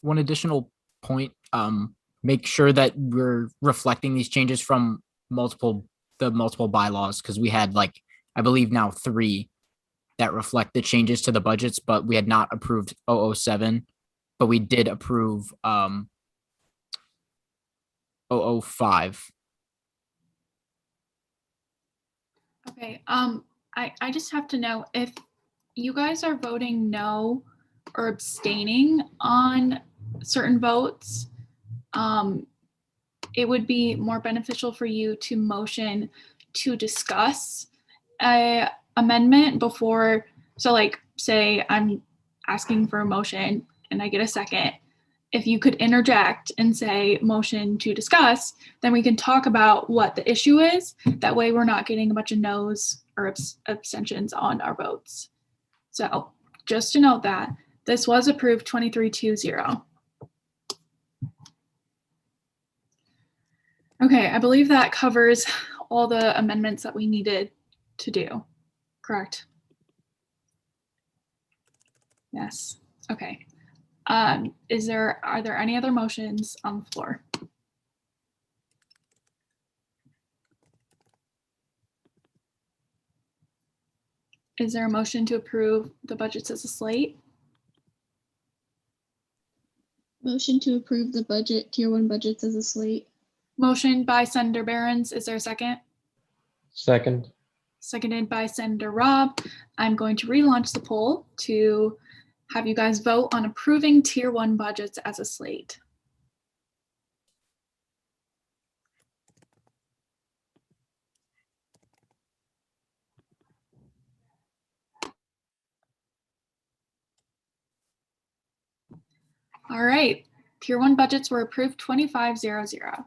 One additional point, make sure that we're reflecting these changes from the multiple bylaws, because we had like, I believe now 3 that reflect the changes to the budgets, but we had not approved 007, but we did approve 005. Okay, I just have to know if you guys are voting no or abstaining on certain votes, it would be more beneficial for you to motion to discuss a amendment before. So like, say I'm asking for a motion and I get a second. If you could interject and say motion to discuss, then we can talk about what the issue is. That way we're not getting a bunch of no's or abstentions on our votes. So just to note that this was approved 23-2-0. Okay, I believe that covers all the amendments that we needed to do, correct? Yes, okay. Are there any other motions on the floor? Is there a motion to approve the budgets as a slate? Motion to approve the budget, tier 1 budgets as a slate. Motion by Senator Behrens. Is there a second? Second. Seconded by Senator Robb. I'm going to relaunch the poll to have you guys vote on approving tier 1 budgets as a slate. All right, tier 1 budgets were approved 25-0-0.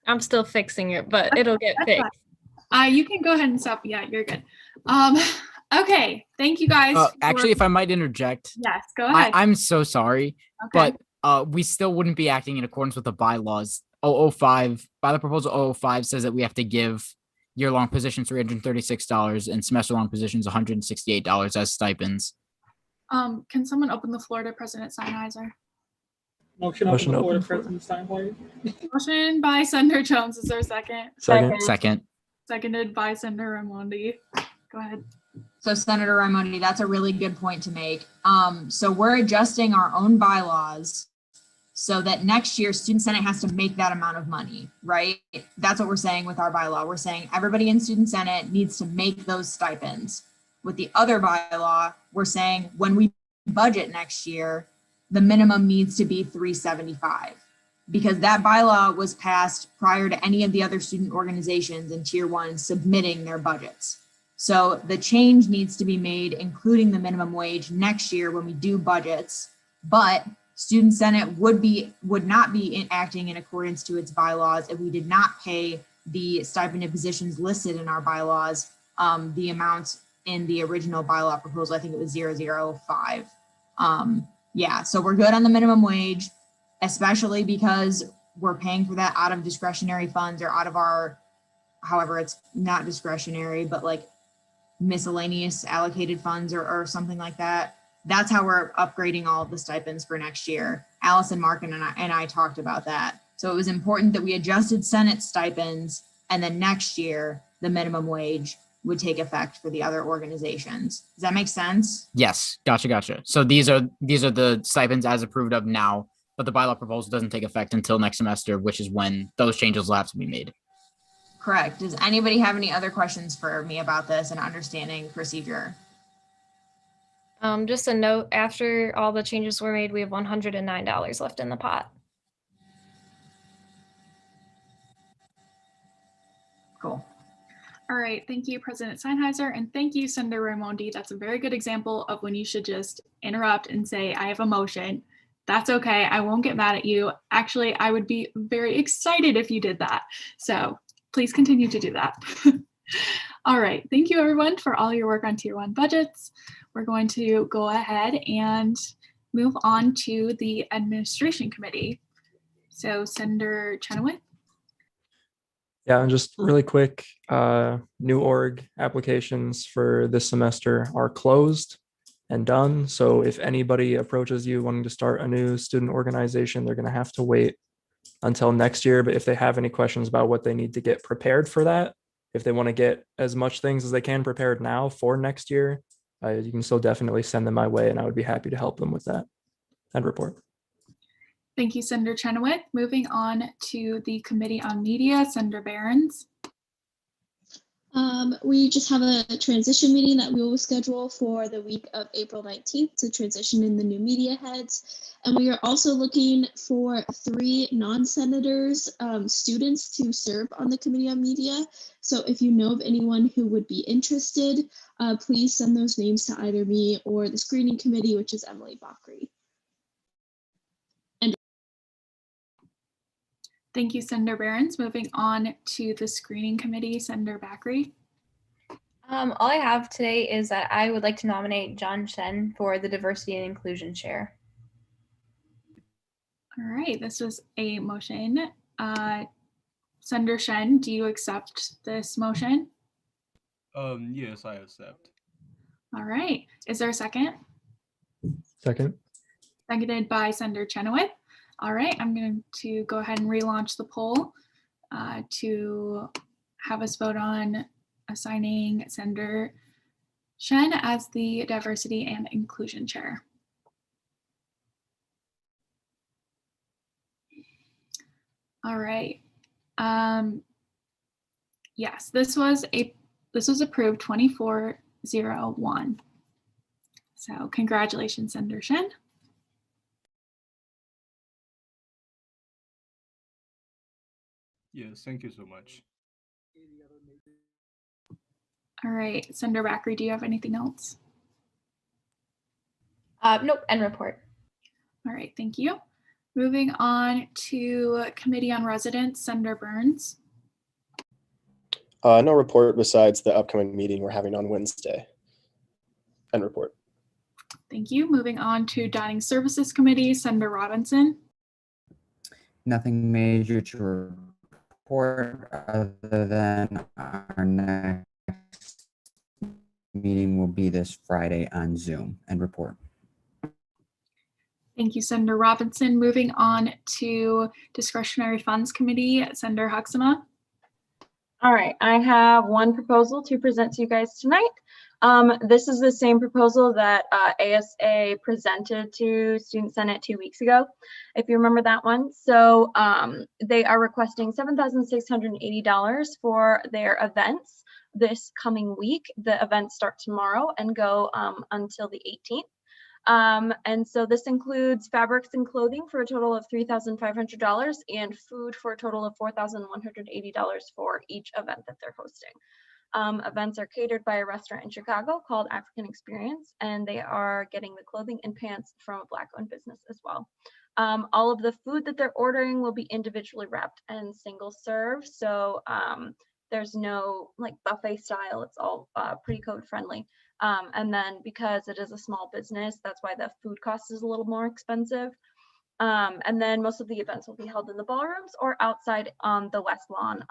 I'm still fixing it, but it'll get fixed. You can go ahead and stop. Yeah, you're good. Okay, thank you guys. Actually, if I might interject, Yes, go ahead. I'm so sorry, Okay. but we still wouldn't be acting in accordance with the bylaws. 005, bylaw proposal 005 says that we have to give year-long positions $336 and semester-long positions $168 as stipends. Can someone open the floor to President Sennheiser? Motion open the floor to President Steinhardt. Motion by Senator Jones. Is there a second? Second. Seconded by Senator Raimondi. Go ahead. So Senator Raimondi, that's a really good point to make. So we're adjusting our own bylaws so that next year Student Senate has to make that amount of money, right? That's what we're saying with our bylaw. We're saying everybody in Student Senate needs to make those stipends. With the other bylaw, we're saying when we budget next year, the minimum needs to be $375 because that bylaw was passed prior to any of the other student organizations in Tier 1 submitting their budgets. So the change needs to be made, including the minimum wage next year when we do budgets, but Student Senate would not be acting in accordance to its bylaws if we did not pay the stipended positions listed in our bylaws, the amounts in the original bylaw proposal. I think it was 005. Yeah, so we're good on the minimum wage, especially because we're paying for that out of discretionary funds or out of our, however, it's not discretionary, but like miscellaneous allocated funds or something like that. That's how we're upgrading all of the stipends for next year. Allison Markin and I talked about that. So it was important that we adjusted Senate stipends, and then next year, the minimum wage would take effect for the other organizations. Does that make sense? Yes, gotcha. So these are the stipends as approved of now, but the bylaw proposal doesn't take effect until next semester, which is when those changes will have to be made. Correct. Does anybody have any other questions for me about this and understanding procedure? Just a note, after all the changes were made, we have $109 left in the pot. Cool. All right, thank you, President Sennheiser, and thank you, Senator Raimondi. That's a very good example of when you should just interrupt and say, I have a motion. That's okay, I won't get mad at you. Actually, I would be very excited if you did that. So please continue to do that. All right, thank you everyone for all your work on Tier 1 budgets. We're going to go ahead and move on to the Administration Committee. So Senator Chenoweth. Yeah, and just really quick, new org applications for this semester are closed and done. So if anybody approaches you wanting to start a new student organization, they're going to have to wait until next year. But if they have any questions about what they need to get prepared for that, if they want to get as much things as they can prepared now for next year, you can still definitely send them my way, and I would be happy to help them with that and report. Thank you, Senator Chenoweth. Moving on to the Committee on Media, Senator Behrens. We just have a transition meeting that we will schedule for the week of April 19th to transition in the new media heads. And we are also looking for 3 non-senators, students to serve on the Committee on Media. So if you know of anyone who would be interested, please send those names to either me or the screening committee, which is Emily Bakri. Thank you, Senator Behrens. Moving on to the Screening Committee, Senator Bakri. All I have today is that I would like to nominate John Shen for the Diversity and Inclusion Chair. All right, this was a motion. Senator Shen, do you accept this motion? Yes, I accept. All right, is there a second? Second. Seconded by Senator Chenoweth. All right, I'm going to go ahead and relaunch the poll to have us vote on assigning Senator Shen as the Diversity and Inclusion Chair. All right. Yes, this was approved 24-01. So congratulations, Senator Shen. Yes, thank you so much. All right, Senator Bakri, do you have anything else? Nope, end report. All right, thank you. Moving on to Committee on Residents, Senator Burns. No report besides the upcoming meeting we're having on Wednesday. End report. Thank you. Moving on to Dining Services Committee, Senator Robinson. Nothing major to report other than our next meeting will be this Friday on Zoom. End report. Thank you, Senator Robinson. Moving on to Discretionary Funds Committee, Senator Huxtama. All right, I have one proposal to present to you guys tonight. This is the same proposal that ASA presented to Student Senate 2 weeks ago, if you remember that one. So they are requesting $7,680 for their events this coming week. The events start tomorrow and go until the 18th. And so this includes fabrics and clothing for a total of $3,500 and food for a total of $4,180 for each event that they're hosting. Events are catered by a restaurant in Chicago called African Experience, and they are getting the clothing and pants from a Black-owned business as well. All of the food that they're ordering will be individually wrapped and single serve. So there's no like buffet style, it's all pre-code friendly. And then because it is a small business, that's why the food cost is a little more expensive. And then most of the events will be held in the ballrooms or outside on the West Lawn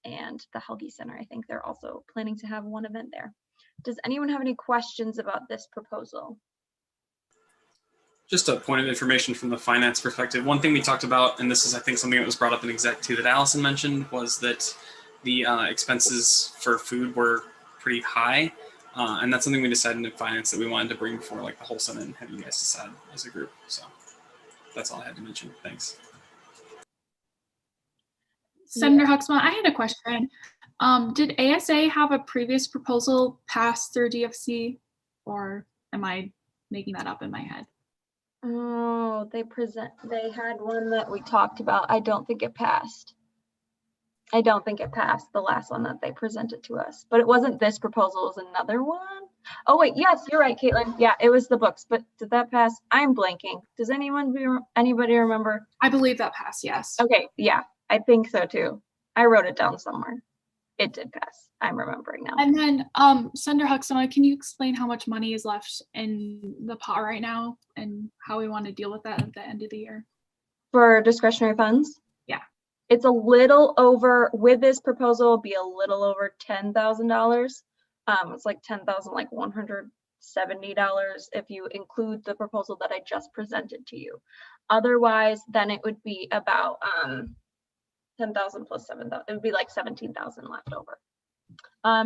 and the Helge Center. I think they're also planning to have one event there. Does anyone have any questions about this proposal? Just a point of information from the finance perspective. One thing we talked about, and this is I think something that was brought up in exec too that Allison mentioned, was that the expenses for food were pretty high. And that's something we decided in finance that we wanted to bring before like the whole Senate and have you guys decide as a group. So that's all I had to mention. Thanks. Senator Huxtama, I had a question. Did ASA have a previous proposal pass through DFC, or am I making that up in my head? Oh, they had one that we talked about. I don't think it passed. I don't think it passed, the last one that they presented to us, but it wasn't this proposal, it was another one. Oh wait, yes, you're right, Caitlin. Yeah, it was the books, but did that pass? I'm blanking. Does anybody remember? I believe that passed, yes. Okay, yeah, I think so too. I wrote it down somewhere. It did pass. I'm remembering now. And then Senator Huxtama, can you explain how much money is left in the pot right now and how we want to deal with that at the end of the year? For discretionary funds? Yeah. It's a little over, with this proposal, it'll be a little over $10,000. It's like $10,170 if you include the proposal that I just presented to you. Otherwise, then it would be about 10,000 plus 7,000. It would be like 17,000 left over.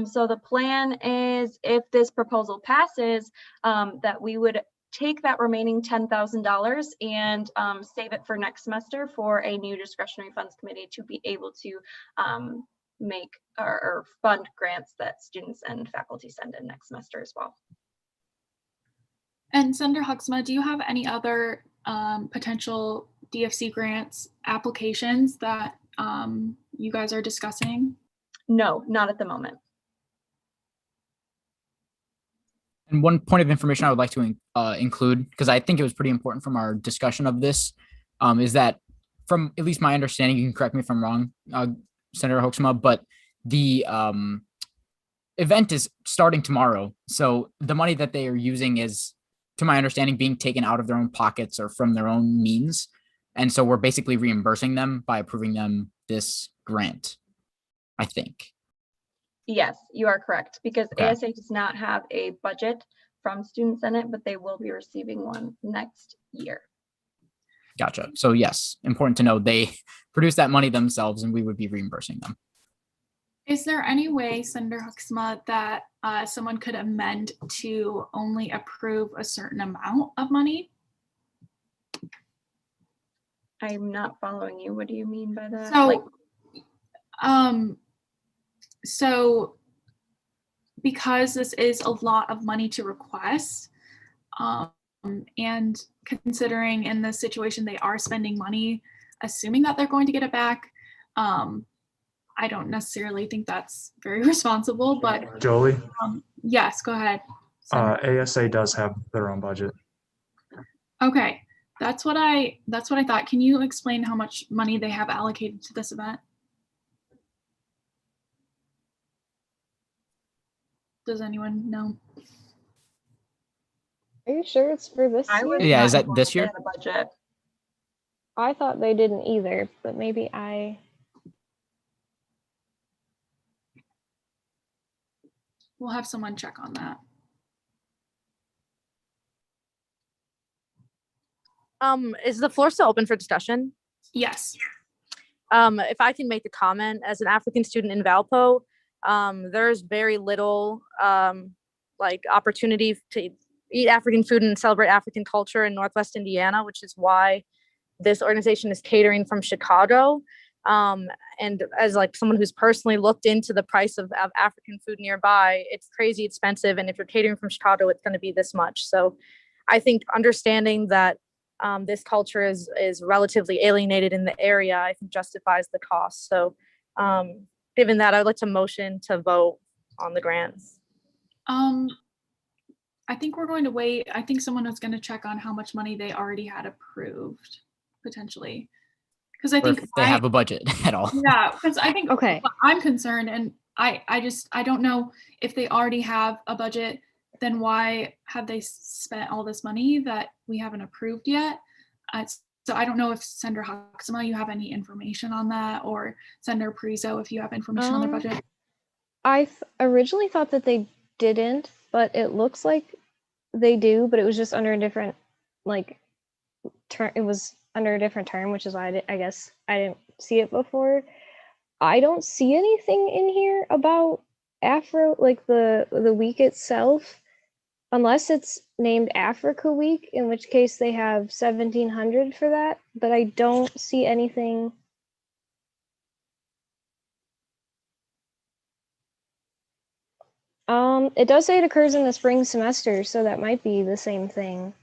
So the plan is, if this proposal passes, that we would take that remaining $10,000 and save it for next semester for a new discretionary funds committee to be able to make or fund grants that students and faculty send in next semester as well. And Senator Huxtama, do you have any other potential DFC grants applications that you guys are discussing? No, not at the moment. And one point of information I would like to include, because I think it was pretty important from our discussion of this, is that from at least my understanding, you can correct me if I'm wrong, Senator Huxtama, but the event is starting tomorrow. So the money that they are using is, to my understanding, being taken out of their own pockets or from their own means. And so we're basically reimbursing them by approving them this grant, I think. Yes, you are correct, because Okay. ASA does not have a budget from Student Senate, but they will be receiving one next year. Gotcha. So yes, important to know they produce that money themselves and we would be reimbursing them. Is there any way, Senator Huxtama, that someone could amend to only approve a certain amount of money? I'm not following you. What do you mean by that? So, so because this is a lot of money to request, and considering in this situation they are spending money, assuming that they're going to get it back, I don't necessarily think that's very responsible, but Jolie? Yes, go ahead. ASA does have their own budget. Okay, that's what I thought. Can you explain how much money they have allocated to this event? Does anyone know? Are you sure it's for this I year? was Yeah, is not that informed this they year? had a budget. I thought they didn't either, but maybe I. We'll have someone check on that. Is the floor still open for discussion? Yes. If I can make a comment, as an African student in Valpo, there's very little like opportunity to eat African food and celebrate African culture in Northwest Indiana, which is why this organization is catering from Chicago. And as like someone who's personally looked into the price of African food nearby, it's crazy expensive. And if you're catering from Chicago, it's going to be this much. So I think understanding that this culture is relatively alienated in the area, I think justifies the cost. So given that, I'd like to motion to vote on the grants. I think we're going to wait. I think someone was going to check on how much money they already had approved, potentially. Because I Or think if they have a budget at all. yeah, because I think Okay. I'm concerned, and I don't know if they already have a budget. Then why have they spent all this money that we haven't approved yet? So I don't know if Senator Huxma, you have any information on that, or Senator Priso, if you have information on their budget. I originally thought that they didn't, but it looks like they do, but it was just under a different, like, term. It was under a different term, which is why I guess I didn't see it before. I don't see anything in here about Afro, like the week itself, unless it's named Africa Week, in which case they have 1,700 for that, but I don't see anything. It does say it occurs in the spring semester, so that might be the same thing.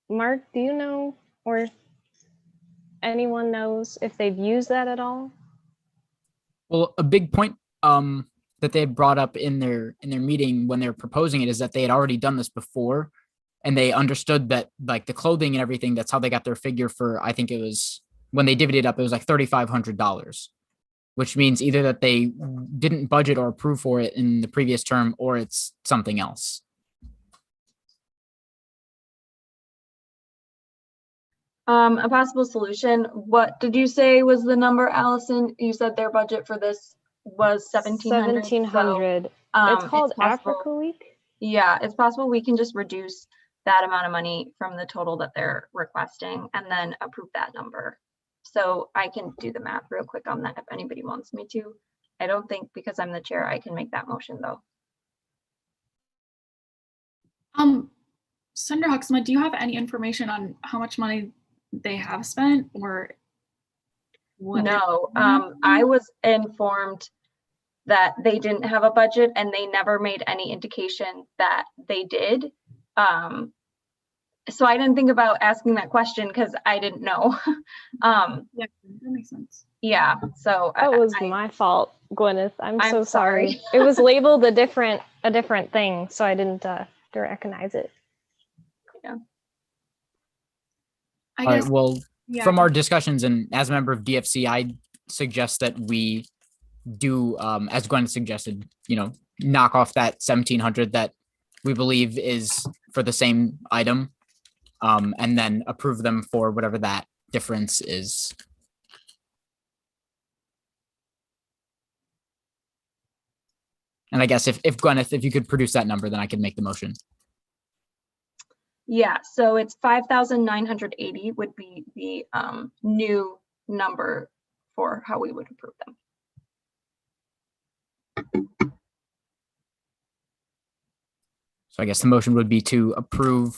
Mark, do you know, or anyone knows if they've used that at all? Well, a big point that they had brought up in their meeting when they were proposing it is that they had already done this before, and they understood that like the clothing and everything, that's how they got their figure for, I think it was when they divvied it up, it was like $3,500, which means either that they didn't budget or approve for it in the previous term, or it's something else. A possible solution. What did you say was the number, Allison? You said their budget for this was 1,700. 1,700. It's called Africa Week. Yeah, it's possible we can just reduce that amount of money from the total that they're requesting and then approve that number. So I can do the math real quick on that if anybody wants me to. I don't think, because I'm the chair, I can make that motion though. Senator Huxma, do you have any information on how much money they have spent, or what? No, I was informed that they didn't have a budget and they never made any indication that they did. So I didn't think about asking that question because I didn't know. Yeah, that makes sense. Yeah, so that was my fault, Gwyneth. I'm so sorry. It was labeled a different thing, so I didn't recognize it. Yeah. All right, well, from our discussions and as a member of DFC, I suggest that we do, as Gwen suggested, knock off that 1,700 that we believe is for the same item, and then approve them for whatever that difference is. And I guess if Gwyneth, if you could produce that number, then I could make the motion. Yeah, so it's 5,980 would be the new number for how we would approve them. So I guess the motion would be to approve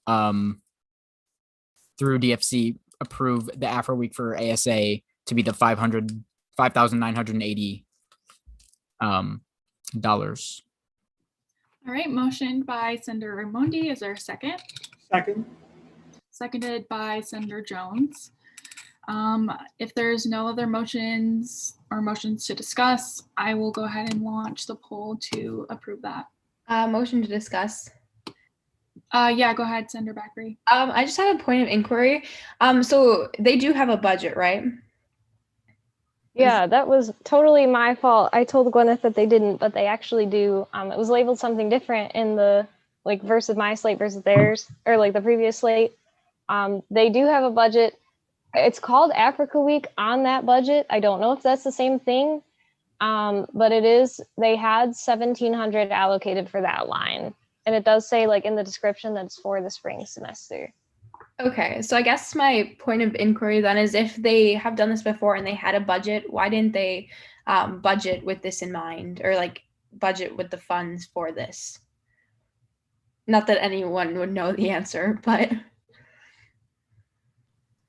through DFC, approve the Afro Week for ASA to be the $5,980 dollars. All right, motioned by Senator Raimondi. Is there a second? Second. Seconded by Senator Jones. If there's no other motions or motions to discuss, I will go ahead and launch the poll to approve that. Motion to discuss. Yeah, go ahead, Senator Bakri. I just have a point of inquiry. So they do have a budget, right? Yeah, that was totally my fault. I told Gwyneth that they didn't, but they actually do. It was labeled something different in the like versus my slate versus theirs, or like the previous slate. They do have a budget. It's called Africa Week on that budget. I don't know if that's the same thing, but it is. They had 1,700 allocated for that line, and it does say like in the description that it's for the spring semester. Okay, so I guess my point of inquiry then is if they have done this before and they had a budget, why didn't they budget with this in mind, or like budget with the funds for this? Not that anyone would know the answer, but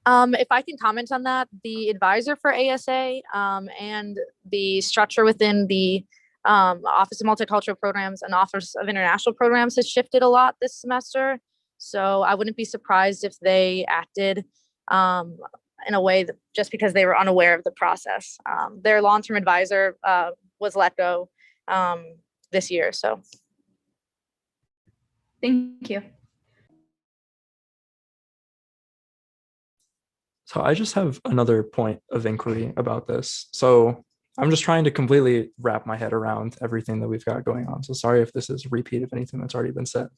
If I can comment on that, the advisor for ASA and the structure within the Office of Multicultural Programs and Office of International Programs has shifted a lot this semester. So I wouldn't be surprised if they acted in a way that just because they were unaware of the process. Their long-term advisor was let go this year. So thank you. So I just have another point of inquiry about this. So I'm just trying to completely wrap my head around everything that we've got going on. So sorry if this is a repeat of anything that's already been said.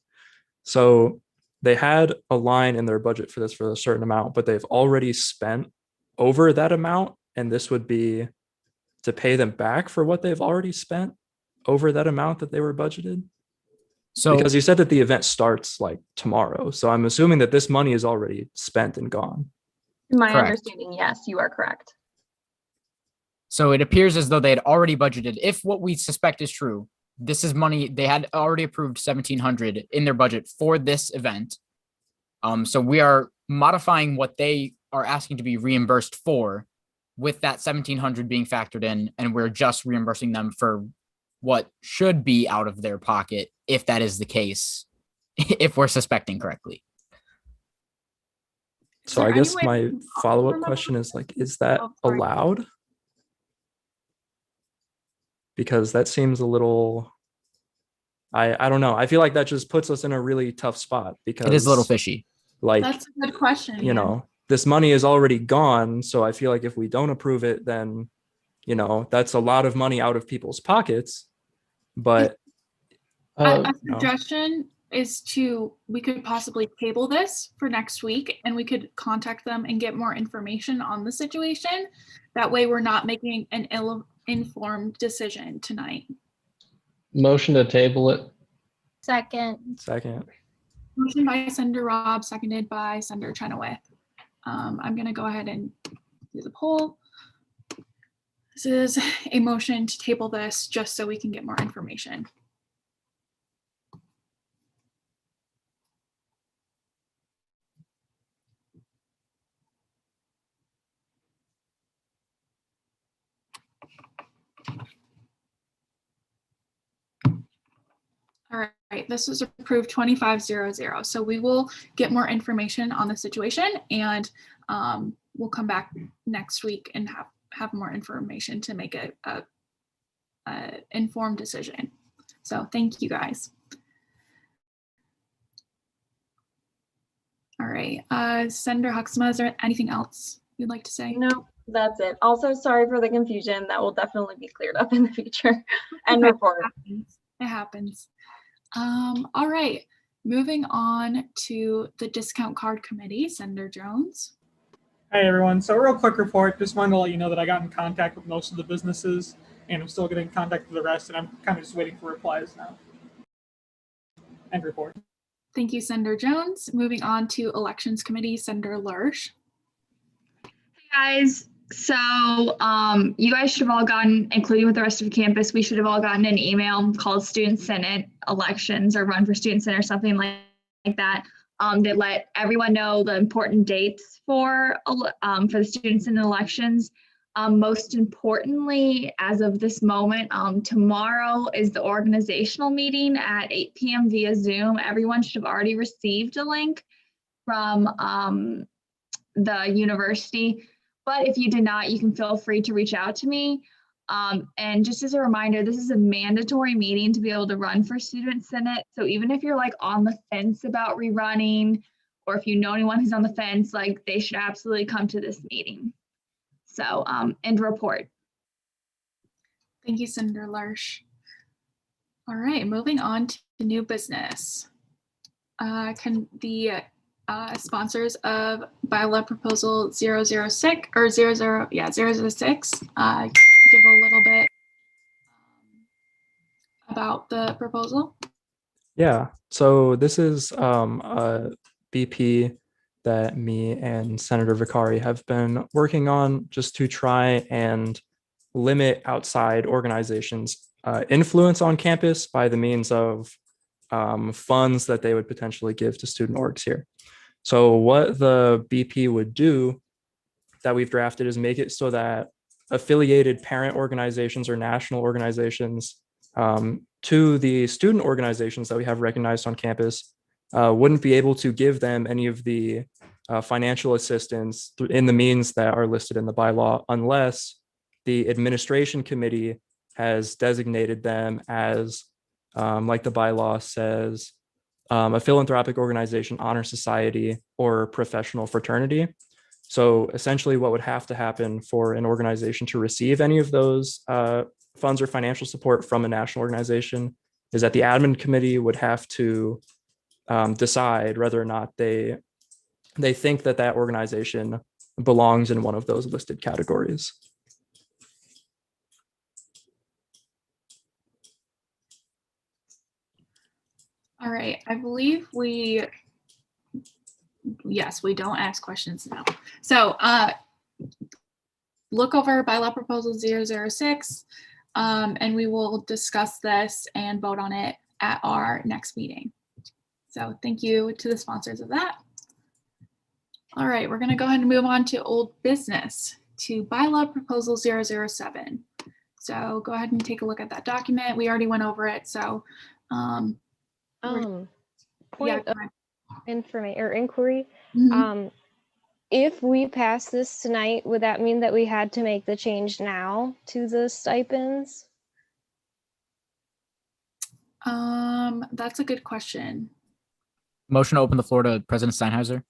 So they had a line in their budget for this for a certain amount, but they've already spent over that amount. And this would be to pay them back for what they've already spent over that amount that they were budgeted. So because you said that the event starts like tomorrow. So I'm assuming that this money is already spent and gone. My Correct. understanding, yes, you are correct. So it appears as though they had already budgeted. If what we suspect is true, this is money they had already approved 1,700 in their budget for this event. So we are modifying what they are asking to be reimbursed for, with that 1,700 being factored in, and we're just reimbursing them for what should be out of their pocket, if that is the case, if we're suspecting correctly. So I guess my follow-up question is like, is that allowed? Because that seems a little, I don't know. I feel like that just puts us in a really tough spot because It is a little fishy. Like, That's a good question. you yeah. know, this money is already gone. So I feel like if we don't approve it, then, you know, that's a lot of money out of people's pockets. But A you know, suggestion is we could possibly table this for next week and we could contact them and get more information on the situation. That way we're not making an ill-informed decision tonight. Motion to table it. Second. Motion by Senator Robb, seconded by Senator Chenoweth. I'm going to go ahead and do the poll. This is a motion to table this just so we can get more information. All right, this is approved 2500. So we will get more information on the situation and we'll come back next week and have more information to make a informed decision. So thank you guys. All right, Senator Huxma, is there anything else you'd like to say? No, that's it. Also, sorry for the confusion. That will definitely be cleared up in the future and report. It happens. All right, moving on to the discount card committee, Senator Jones. Hi, everyone. So a real quick report. Just wanted to let you know that I got in contact with most of the businesses and I'm still getting in contact with the rest, and I'm kind of just waiting for replies now. End report. Thank you, Senator Jones. Moving on to elections committee, Senator Lurch. Hey guys, so you guys should have all gotten, including with the rest of the campus, we should have all gotten an email called Student Senate Elections or Run for Student Senate or something like that, that let everyone know the important dates for the Student Senate elections. Most importantly, as of this moment, tomorrow is the organizational meeting at 8 p.m. via Zoom. Everyone should have already received a link from the university. But if you did not, you can feel free to reach out to me. And just as a reminder, this is a mandatory meeting to be able to run for Student Senate. So even if you're like on the fence about rerunning, or if you know anyone who's on the fence, like they should absolutely come to this meeting. So end report. Thank you, Senator Larsh. All right, moving on to new business. Can the sponsors of bylaw proposal 006 or 006 give a little bit about the proposal? Yeah, so this is a BP that me and Senator Vicari have been working on just to try and limit outside organizations' influence on campus by the means of funds that they would potentially give to student orgs here. So what the BP would do that we've drafted is make it so that affiliated parent organizations or national organizations to the student organizations that we have recognized on campus wouldn't be able to give them any of the financial assistance in the means that are listed in the bylaw unless the administration committee has designated them as, like the bylaw says, a philanthropic organization, honor society, or professional fraternity. So essentially what would have to happen for an organization to receive any of those funds or financial support from a national organization is that the admin committee would have to decide whether or not they think that that organization belongs in one of those listed categories. All right, I believe yes, we don't ask questions now. So look over bylaw proposal 006 and we will discuss this and vote on it at our next meeting. So thank you to the sponsors of that. All right, we're gonna go ahead and move on to old business, to bylaw proposal 007. So go ahead and take a look at that document. We already went over it, so point of information or inquiry. If we pass this tonight, would that mean that we had to make the change now to the stipends? That's a good question. Motion to open the floor to President Steinheiser.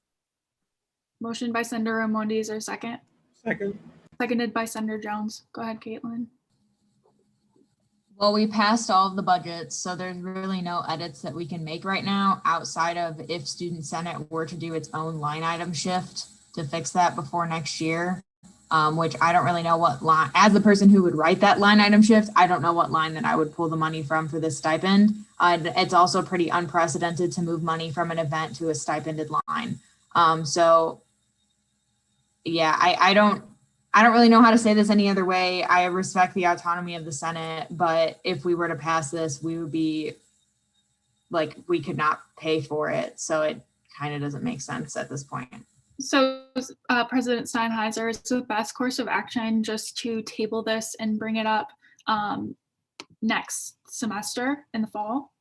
Motion by Senator Raimondi, is there a second? Second. Seconded by Senator Jones. Go ahead, Caitlin. Well, we passed all of the budgets, so there's really no edits that we can make right now outside of if Student Senate were to do its own line item shift to fix that before next year, which I don't really know what line, as the person who would write that line item shift, I don't know what line that I would pull the money from for this stipend. It's also pretty unprecedented to move money from an event to a stipended line. So yeah, I don't really know how to say this any other way. I respect the autonomy of the Senate, but if we were to pass this, we would be like, we could not pay for it. So it kind of doesn't make sense at this point. So President Steinheiser, is the best course of action just to table this and bring it up next semester in the fall?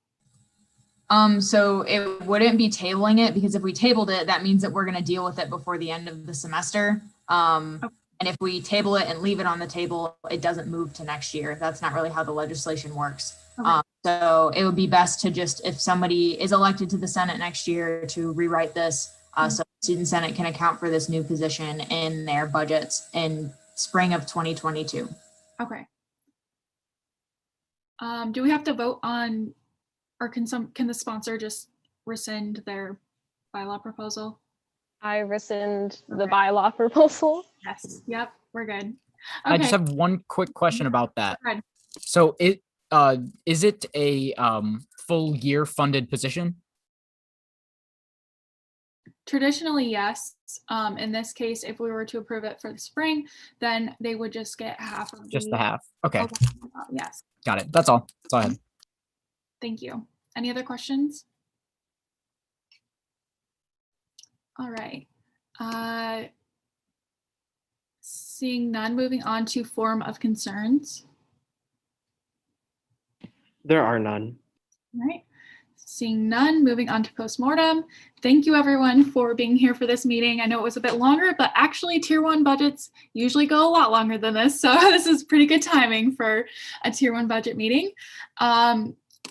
So it wouldn't be tabling it, because if we tabled it, that means that we're going to deal with it before the end of the semester. And if we table it and leave it on the table, it doesn't move to next year. That's not really how the legislation works. Okay. So it would be best to just, if somebody is elected to the Senate next year, to rewrite this so Student Senate can account for this new position in their budgets in spring of 2022. Okay. Do we have to vote on, or can the sponsor just rescind their bylaw proposal? I rescind the bylaw proposal. Yes. Yep. We're good. Okay. I just have one quick question about that. Go ahead. So is it a full year funded position? Traditionally, yes. In this case, if we were to approve it for the spring, then they would just get half of Just the half. Okay. Yes. Got it. That's all. That's all I had. Thank you. Any other questions? All right. Seeing none, moving on to forum of concerns. There are none. All right. Seeing none, moving on to postmortem. Thank you everyone for being here for this meeting. I know it was a bit longer, but actually tier 1 budgets usually go a lot longer than this. So this is pretty good timing for a tier 1 budget meeting.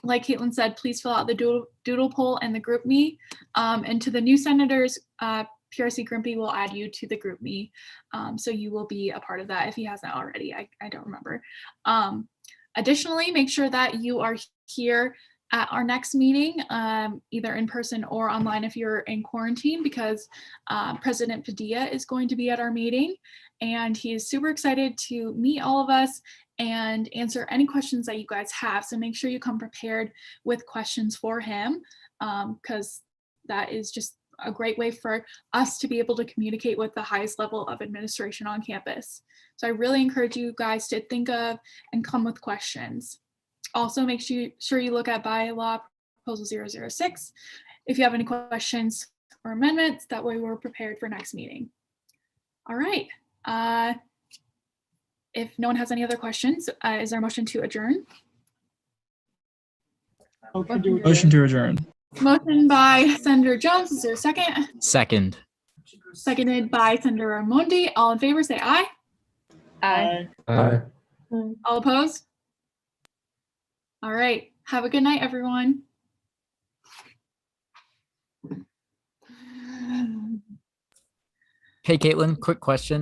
Like Caitlin said, please fill out the doodle poll and the group me. And to the new senators, PRC Grimpy will add you to the group me. So you will be a part of that if he hasn't already. I don't remember. Additionally, make sure that you are here at our next meeting, either in person or online if you're in quarantine, because President Padilla is going to be at our meeting, and he is super excited to meet all of us and answer any questions that you guys have. So make sure you come prepared with questions for him, because that is just a great way for us to be able to communicate with the highest level of administration on campus. So I really encourage you guys to think of and come with questions. Also, make sure you look at bylaw proposal 006 if you have any questions or amendments. That way we're prepared for next meeting. All right. If no one has any other questions, is there a motion to adjourn? Motion to adjourn. Motion by Senator Jones. Is there a second? Second. Seconded by Senator Raimondi. All in favor, say aye. Aye. Aye. All opposed? All right. Have a good night, everyone. Hey, Caitlin, quick question.